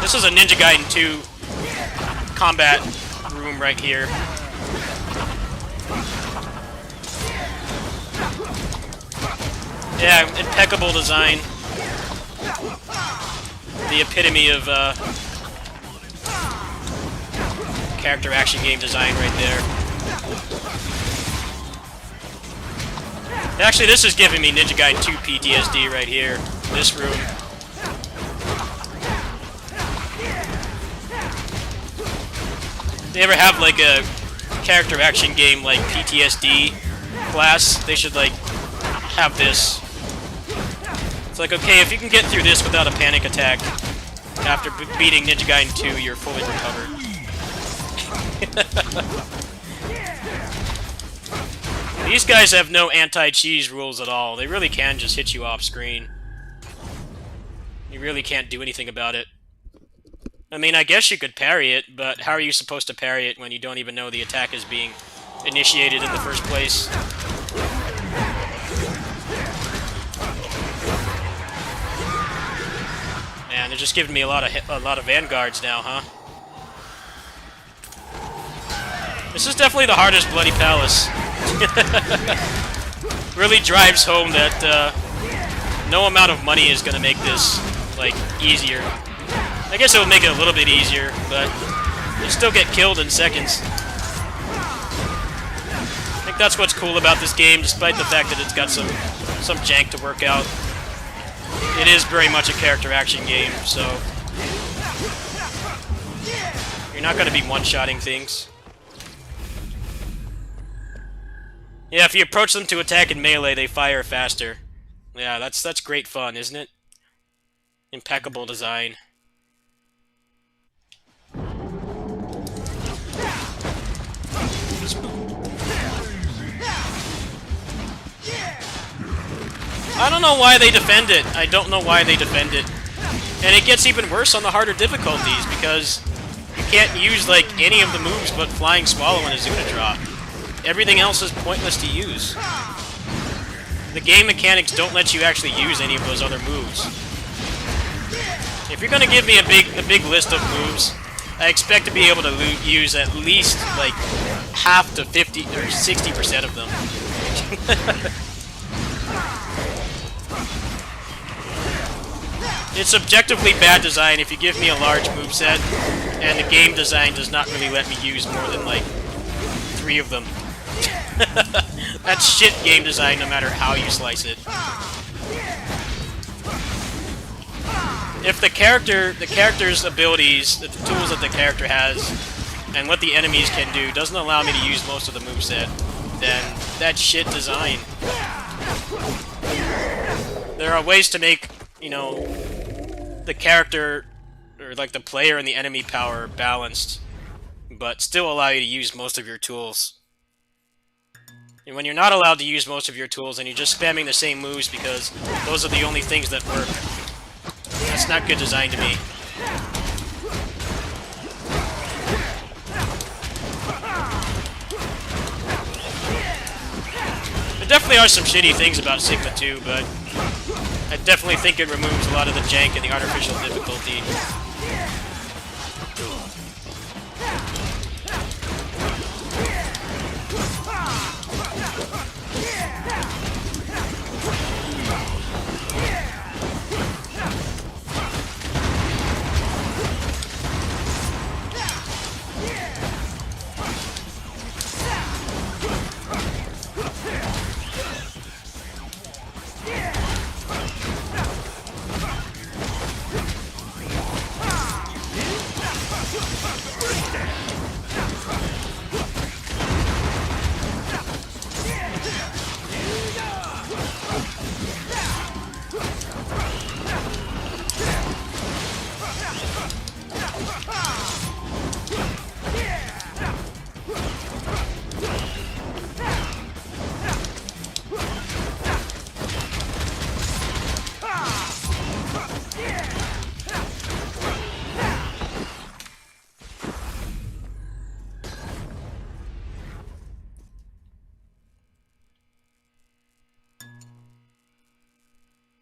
This is a Ninja Gaiden 2 combat room right here. Yeah, impeccable design. The epitome of character action game design right there. Actually, this is giving me Ninja Gaiden 2 PTSD right here. This room. If they ever have like a character action game like PTSD class, they should like have this. It's like, okay, if you can get through this without a panic attack after beating Ninja Gaiden 2, you're fully recovered. These guys have no anti-cheese rules at all. They really can just hit you off screen. You really can't do anything about it. I mean, I guess you could parry it, but how are you supposed to parry it when you don't even know the attack is being initiated in the first place? Man, they're just giving me a lot of vanguards now, huh? This is definitely the hardest Bloody Palace. Really drives home that no amount of money is gonna make this like easier. I guess it would make it a little bit easier, but you still get killed in seconds. I think that's what's cool about this game, despite the fact that it's got some jank to work out. It is very much a character action game, so you're not going to be one-shotting things. Yeah, if you approach them to attack in melee, they fire faster. Yeah, that's great fun, isn't it? Impeccable design. I don't know why they defend it. I don't know why they defend it. And it gets even worse on the harder difficulties, because you can't use, like, any of the moves but Flying Swallow and Azuna Drop. Everything else is pointless to use. The game mechanics don't let you actually use any of those other moves. If you're gonna give me a big list of moves, I expect to be able to use at least, like, half to 50 or 60% of them. It's objectively bad design if you give me a large moveset, and the game design does not really let me use more than, like, 3 of them. That's shit game design no matter how you slice it. If the character's abilities, the tools that the character has, and what the enemies can do doesn't allow me to use most of the moveset, then that's shit design. There are ways to make, you know, the character, or like the player and the enemy power balanced, but still allow you to use most of your tools. And when you're not allowed to use most of your tools and you're just spamming the same moves because those are the only things that work, that's not good design to me. There definitely are some shitty things about Sigma 2, but I definitely think it removes a lot of the jank and the artificial difficulty.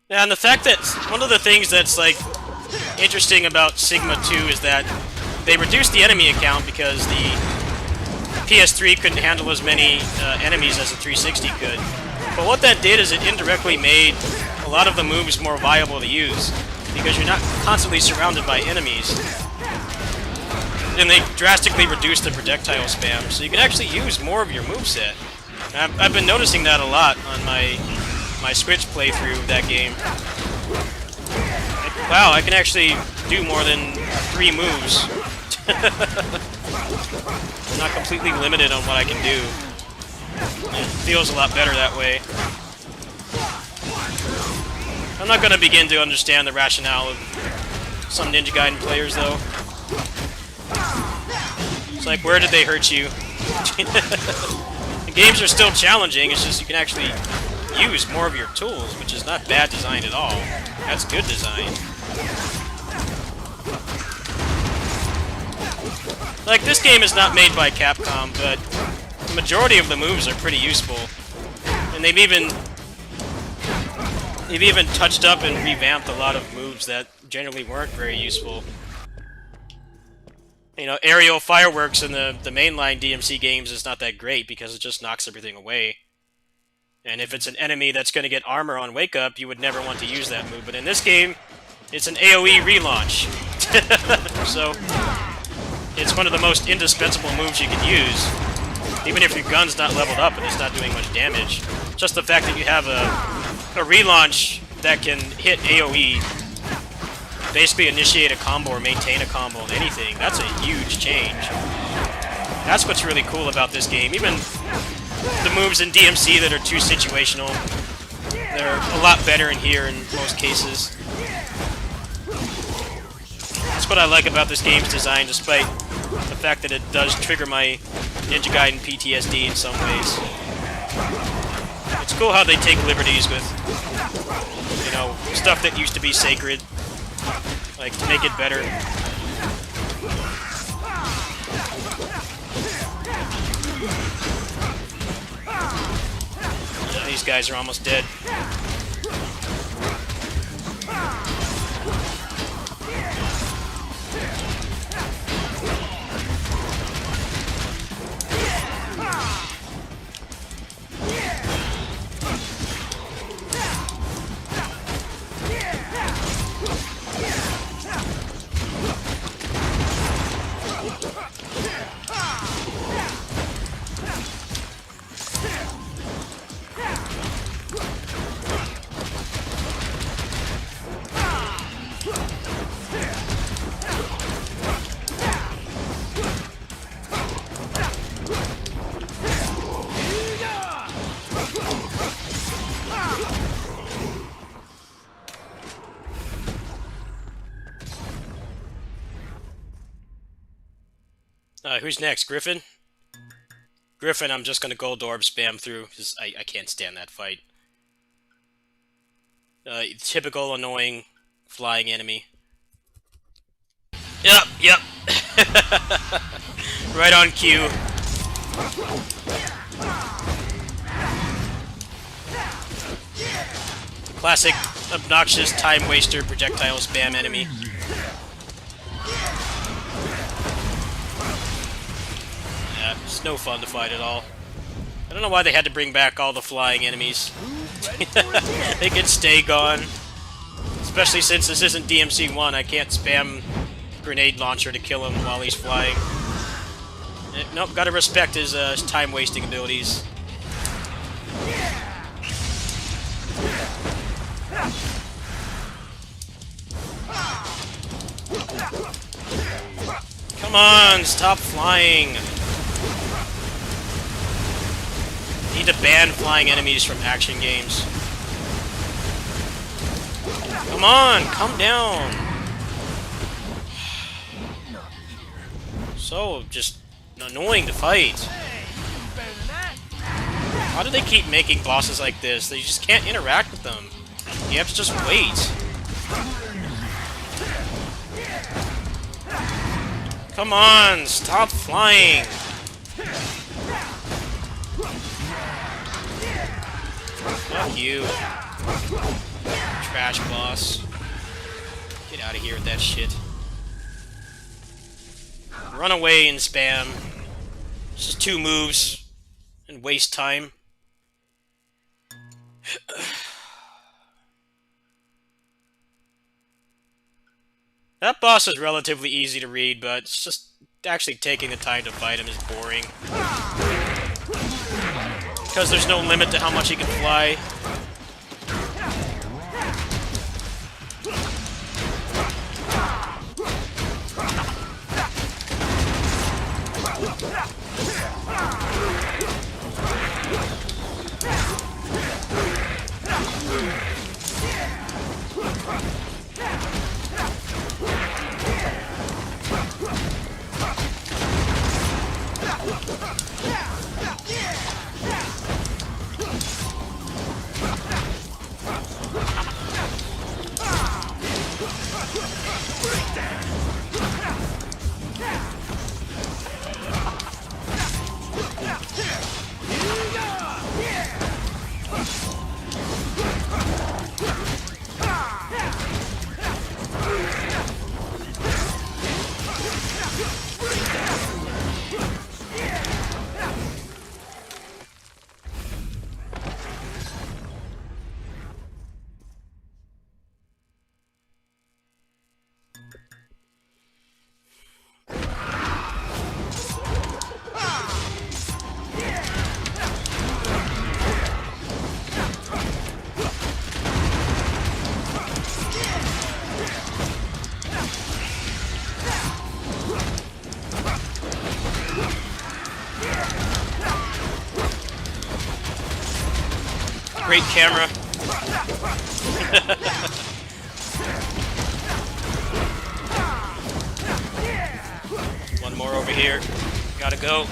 Yeah, and the fact that one of the things that's, like, interesting about Sigma 2 is that they reduced the enemy count because the PS3 couldn't handle as many enemies as the 360 could. But what that did is it indirectly made a lot of the moves more viable to use, because you're not constantly surrounded by enemies. And they drastically reduced the projectile spam, so you can actually use more of your moveset. I've been noticing that a lot on my Switch playthrough of that game. Wow, I can actually do more than 3 moves. I'm not completely limited on what I can do. It feels a lot better that way. I'm not going to begin to understand the rationale of some Ninja Gaiden players, though. It's like, where did they hurt you? The games are still challenging, it's just you can actually use more of your tools, which is not bad design at all. That's good design. Like, this game is not made by Capcom, but the majority of the moves are pretty useful. And they've even touched up and revamped a lot of moves that generally weren't very useful. You know, aerial fireworks in the mainline DMC games is not that great because it just knocks everything away. And if it's an enemy that's going to get armor on Wake Up, you would never want to use that move. But in this game, it's an AoE relaunch. So it's one of the most indispensable moves you can use, even if your gun's not leveled up and it's not doing much damage. Just the fact that you have a relaunch that can hit AoE, basically initiate a combo or maintain a combo on anything, that's a huge change. That's what's really cool about this game. Even the moves in DMC that are too situational, they're a lot better in here in most cases. That's what I like about this game's design, despite the fact that it does trigger my Ninja Gaiden PTSD in some ways. It's cool how they take liberties with, you know, stuff that used to be sacred, like, to make it better. Yeah, these guys are almost dead. Who's next? Griffin? Griffin, I'm just gonna Gold Orb spam through, because I can't stand that fight. Typical annoying flying enemy. Yep. Right on cue. Classic obnoxious time waster projectile spam enemy. It's no fun to fight at all. I don't know why they had to bring back all the flying enemies. They could stay gone. Especially since this isn't DMC1, I can't spam grenade launcher to kill him while he's flying. Nope, gotta respect his time-wasting abilities. Come on, stop flying! Need to ban flying enemies from action games. Come on, come down! So, just annoying to fight. How do they keep making bosses like this? They just can't interact with them. You have to just wait. Come on, stop flying! Fuck you. Trash boss. Get out of here with that shit. Run away and spam. Just 2 moves and waste time. That boss is relatively easy to read, but it's just actually taking the time to fight him is boring. Because there's no limit to how much he can fly. Great camera. One more over here. Gotta go.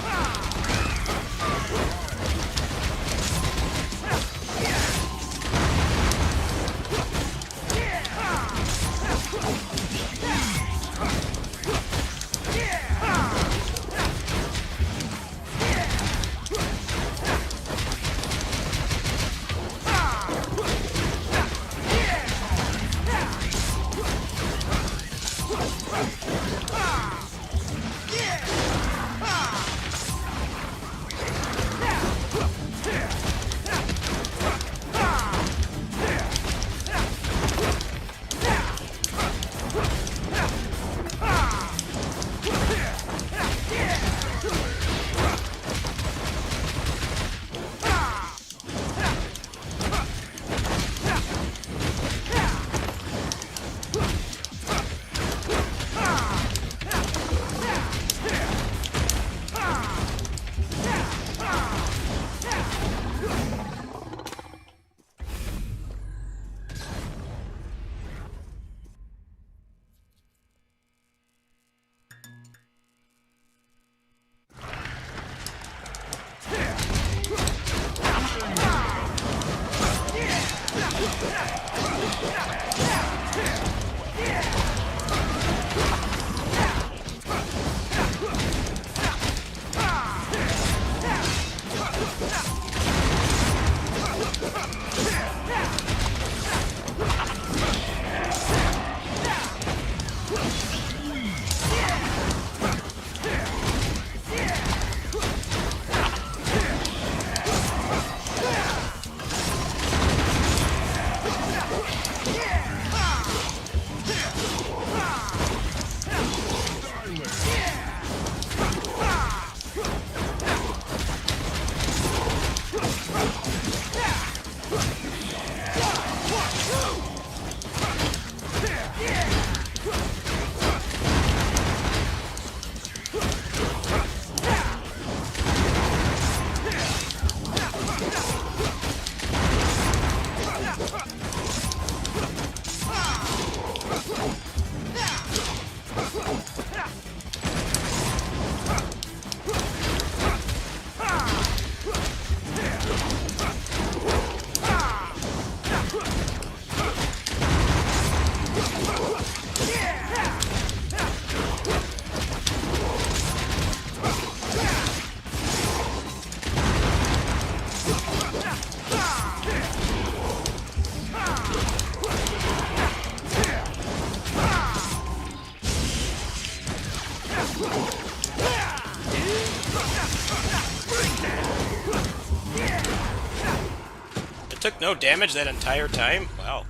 Took no damage that entire time? Wow.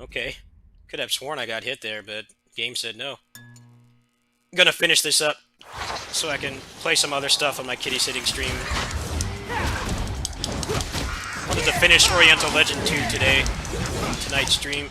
Okay. Could have sworn I got hit there, but game said no. I'm gonna finish this up so I can play some other stuff on my kitty sitting stream. Wanted to finish Oriental Legend 2 today, tonight's stream.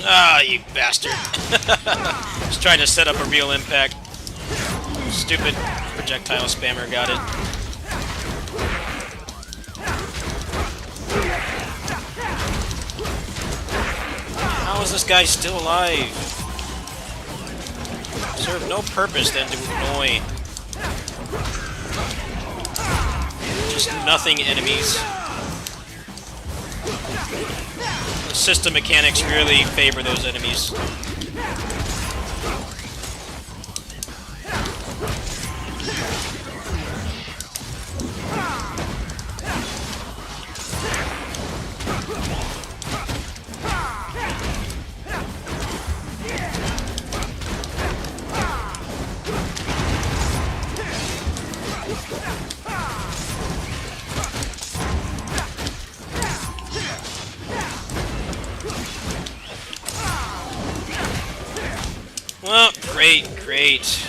Ah, you bastard. Just trying to set up a real impact. Stupid projectile spammer got it. How is this guy still alive? Serve no purpose than to annoy just nothing enemies. The system mechanics really favor those enemies. Well, great, great.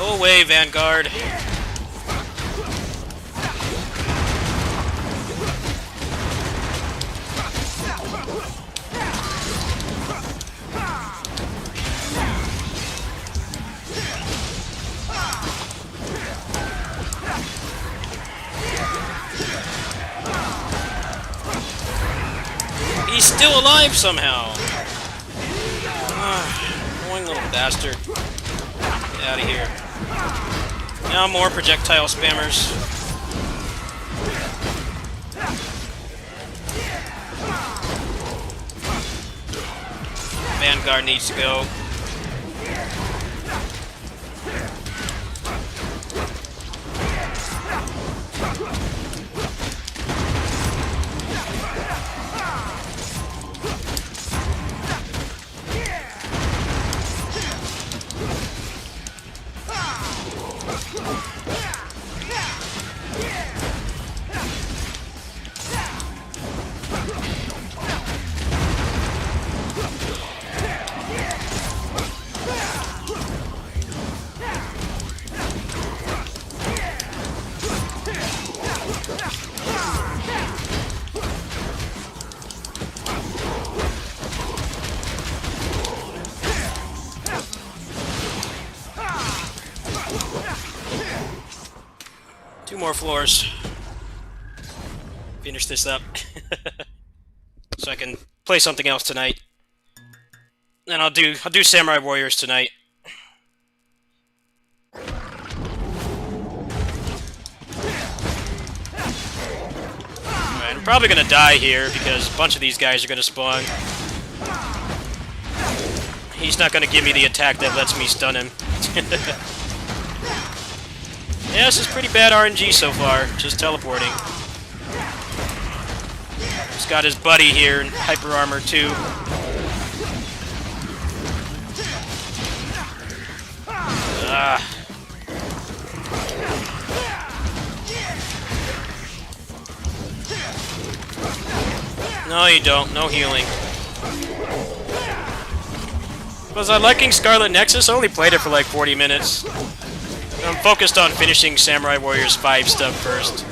Go away, Vanguard. He's still alive somehow. Annoying little bastard. Get out of here. Now more projectile spammers. Vanguard needs to go. Two more floors. Finish this up. So I can play something else tonight. And I'll do Samurai Warriors tonight. Alright, I'm probably gonna die here because a bunch of these guys are gonna spawn. He's not gonna give me the attack that lets me stun him. Yeah, this is pretty bad RNG so far, just teleporting. He's got his buddy here in Hyper Armor too. No, you don't. No healing. Was I liking Scarlet Nexus? I only played it for like 40 minutes. I I'm focused on finishing Samurai Warriors 5 stuff first,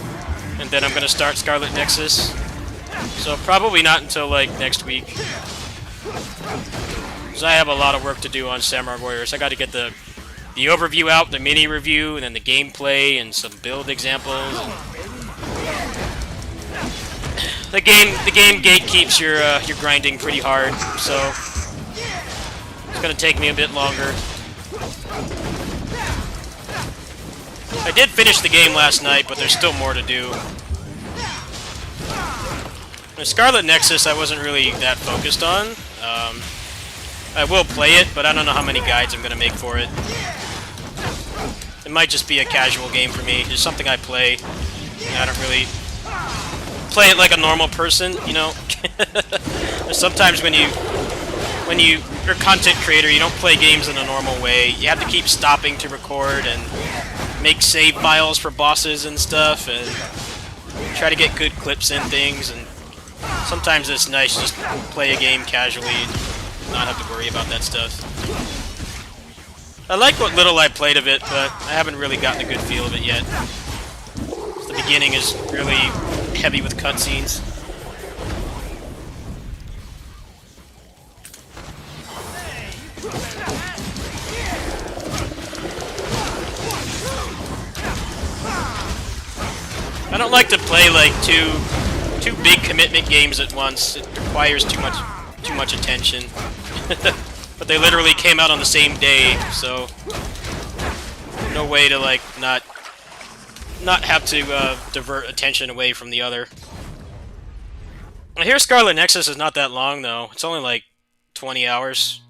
and then I'm gonna start Scarlet Nexus. So probably not until like next week, because I have a lot of work to do on Samurai Warriors. I got to get the overview out, the mini review, and then the gameplay and some build examples. The game gatekeeps your grinding pretty hard, so it's gonna take me a bit longer. I did finish the game last night, but there's still more to do. The Scarlet Nexus I wasn't really that focused on. I will play it, but I don't know how many guides I'm gonna make for it. It might just be a casual game for me. It's something I play. I don't really play it like a normal person, you know. Sometimes when you're a content creator, you don't play games in a normal way. You have to keep stopping to record and make save files for bosses and stuff, and try to get good clips in things. And sometimes it's nice just to play a game casually and not have to worry about that stuff. I like what little I played of it, but I haven't really gotten a good feel of it yet. The beginning is really heavy with cutscenes. I don't like to play like two big commitment games at once. It requires too much attention. But they literally came out on the same day, so no way to like not have to divert attention away from the other. I hear Scarlet Nexus is not that long though. It's only like 20 hours.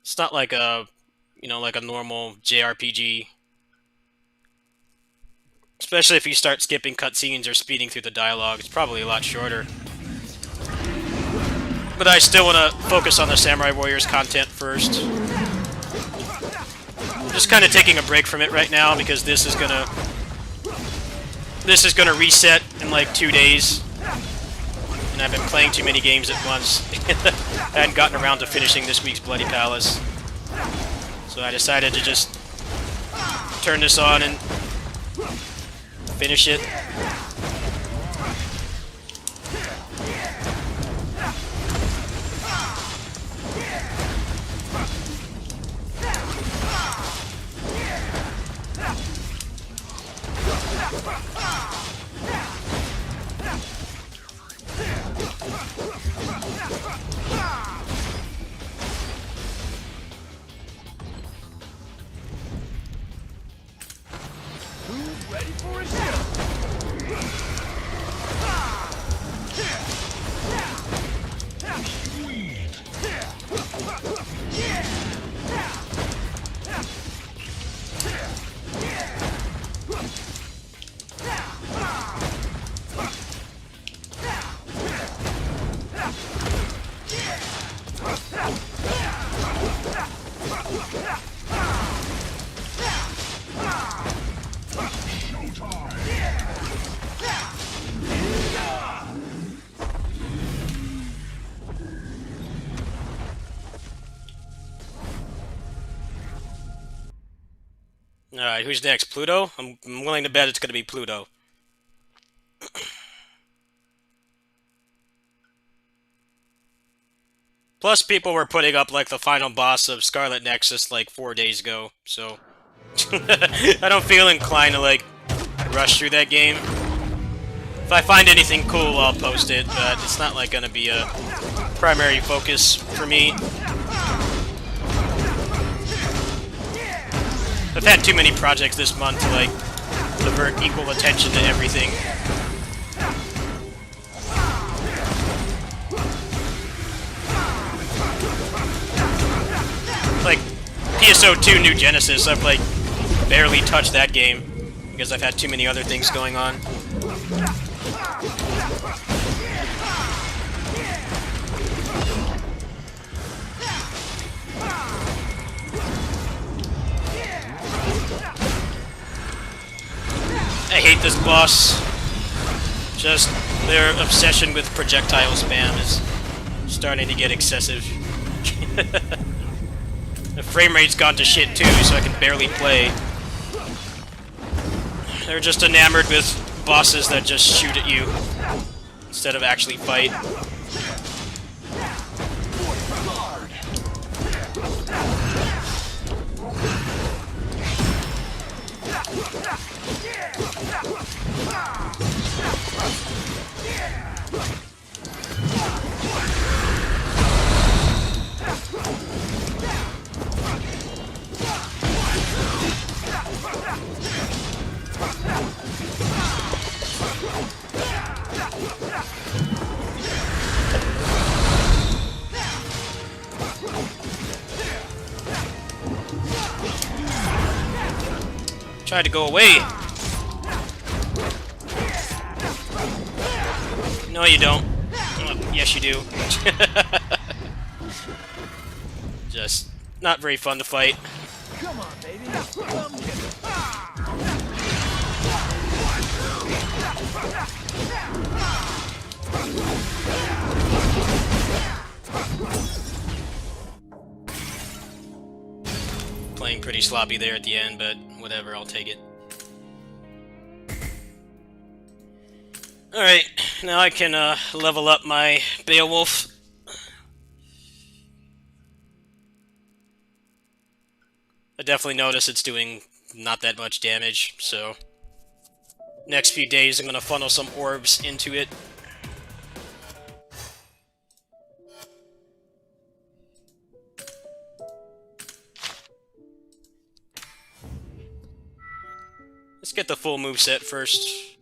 It's not like a, you know, like a normal JRPG. Especially if you start skipping cutscenes or speeding through the dialogue, it's probably a lot shorter. But I still want to focus on the Samurai Warriors content first. I'm just kind of taking a break from it right now because this is gonna reset in like 2 days, and I've been playing too many games at once. I hadn't gotten around to finishing this week's Bloody Palace, so I decided to just turn this on and finish it. Who's ready for a show? Alright, who's next? Pluto? I'm willing to bet it's going to be Pluto. Plus, people were putting up, like, the final boss of Scarlet Nexus, like, 4 days ago, so... I don't feel inclined to, like, rush through that game. If I find anything cool, I'll post it, but it's not, like, gonna be a primary focus for me. I've had too many projects this month to, like, divert equal attention to everything. Like, PSO2 New Genesis, I've, like, barely touched that game because I've had too many other things going on. I hate this boss. Just their obsession with projectile spam is starting to get excessive. The frame rate's gone to shit too, so I can barely play. They're just enamored with bosses that just shoot at you instead of actually fight. Tried to go away. No, you don't. Oh, yes, you do. Just not very fun to fight. Come on, baby. Come get it. Playing pretty sloppy there at the end, but whatever, I'll take it. Alright, now I can level up my Beowulf. I definitely notice it's doing not that much damage, so next few days I'm going to funnel some orbs into it. Let's get the full moveset first.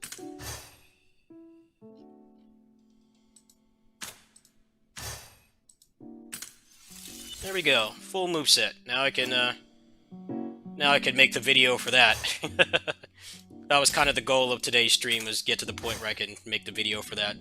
There we go, full moveset. Now I can make the video for that. That was kind of the goal of today's stream, was get to the point where I can make the video for that.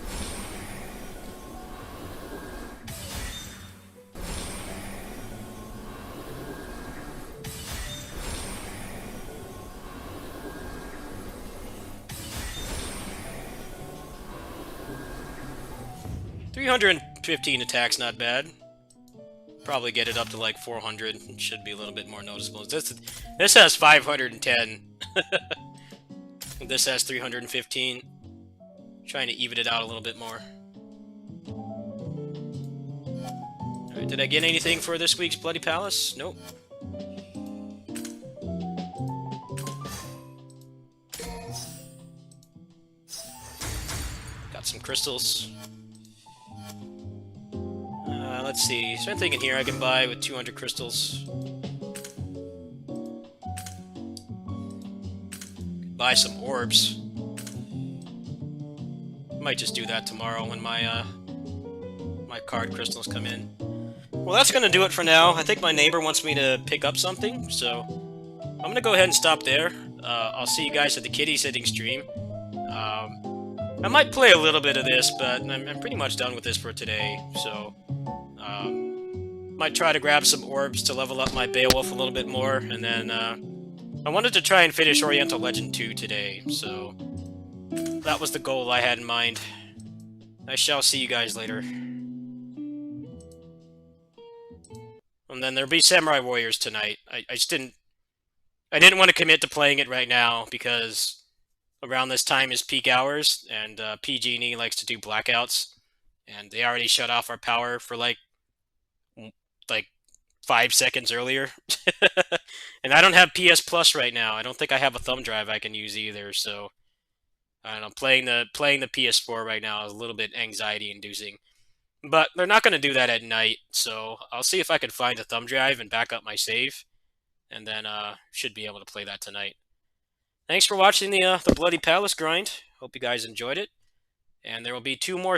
$315 attacks, not bad. Probably get it up to like 400. It should be a little bit more noticeable. This has 510. This has 315. Trying to even it out a little bit more. Alright, did I get anything for this week's Bloody Palace? Nope. Got some crystals. Let's see. Is there anything in here I can buy with 200 crystals? Buy some orbs. Might just do that tomorrow when my my card crystals come in. Well, that's gonna do it for now. I think my neighbor wants me to pick up something, so I'm gonna go ahead and stop there. I'll see you guys at the kitty sitting stream. I might play a little bit of this, but I'm pretty much done with this for today, so might try to grab some orbs to level up my Beowulf a little bit more, and then I wanted to try and finish Oriental Legend 2 today, so that was the goal I had in mind. I shall see you guys later. And then there'll be Samurai Warriors tonight. I didn't want to commit to playing it right now, because around this time is peak hours, and PG&E likes to do blackouts, and they already shut off our power for like 5 seconds earlier. And I don't have PS Plus right now. I don't think I have a thumb drive I can use either, so I don't know, playing the PS4 right now is a little bit anxiety inducing. But they're not going to do that at night, so I'll see if I can find a thumb drive and back up my save, and then should be able to play that tonight. Thanks for watching the Bloody Palace grind. Hope you guys enjoyed it. And there will be 2 more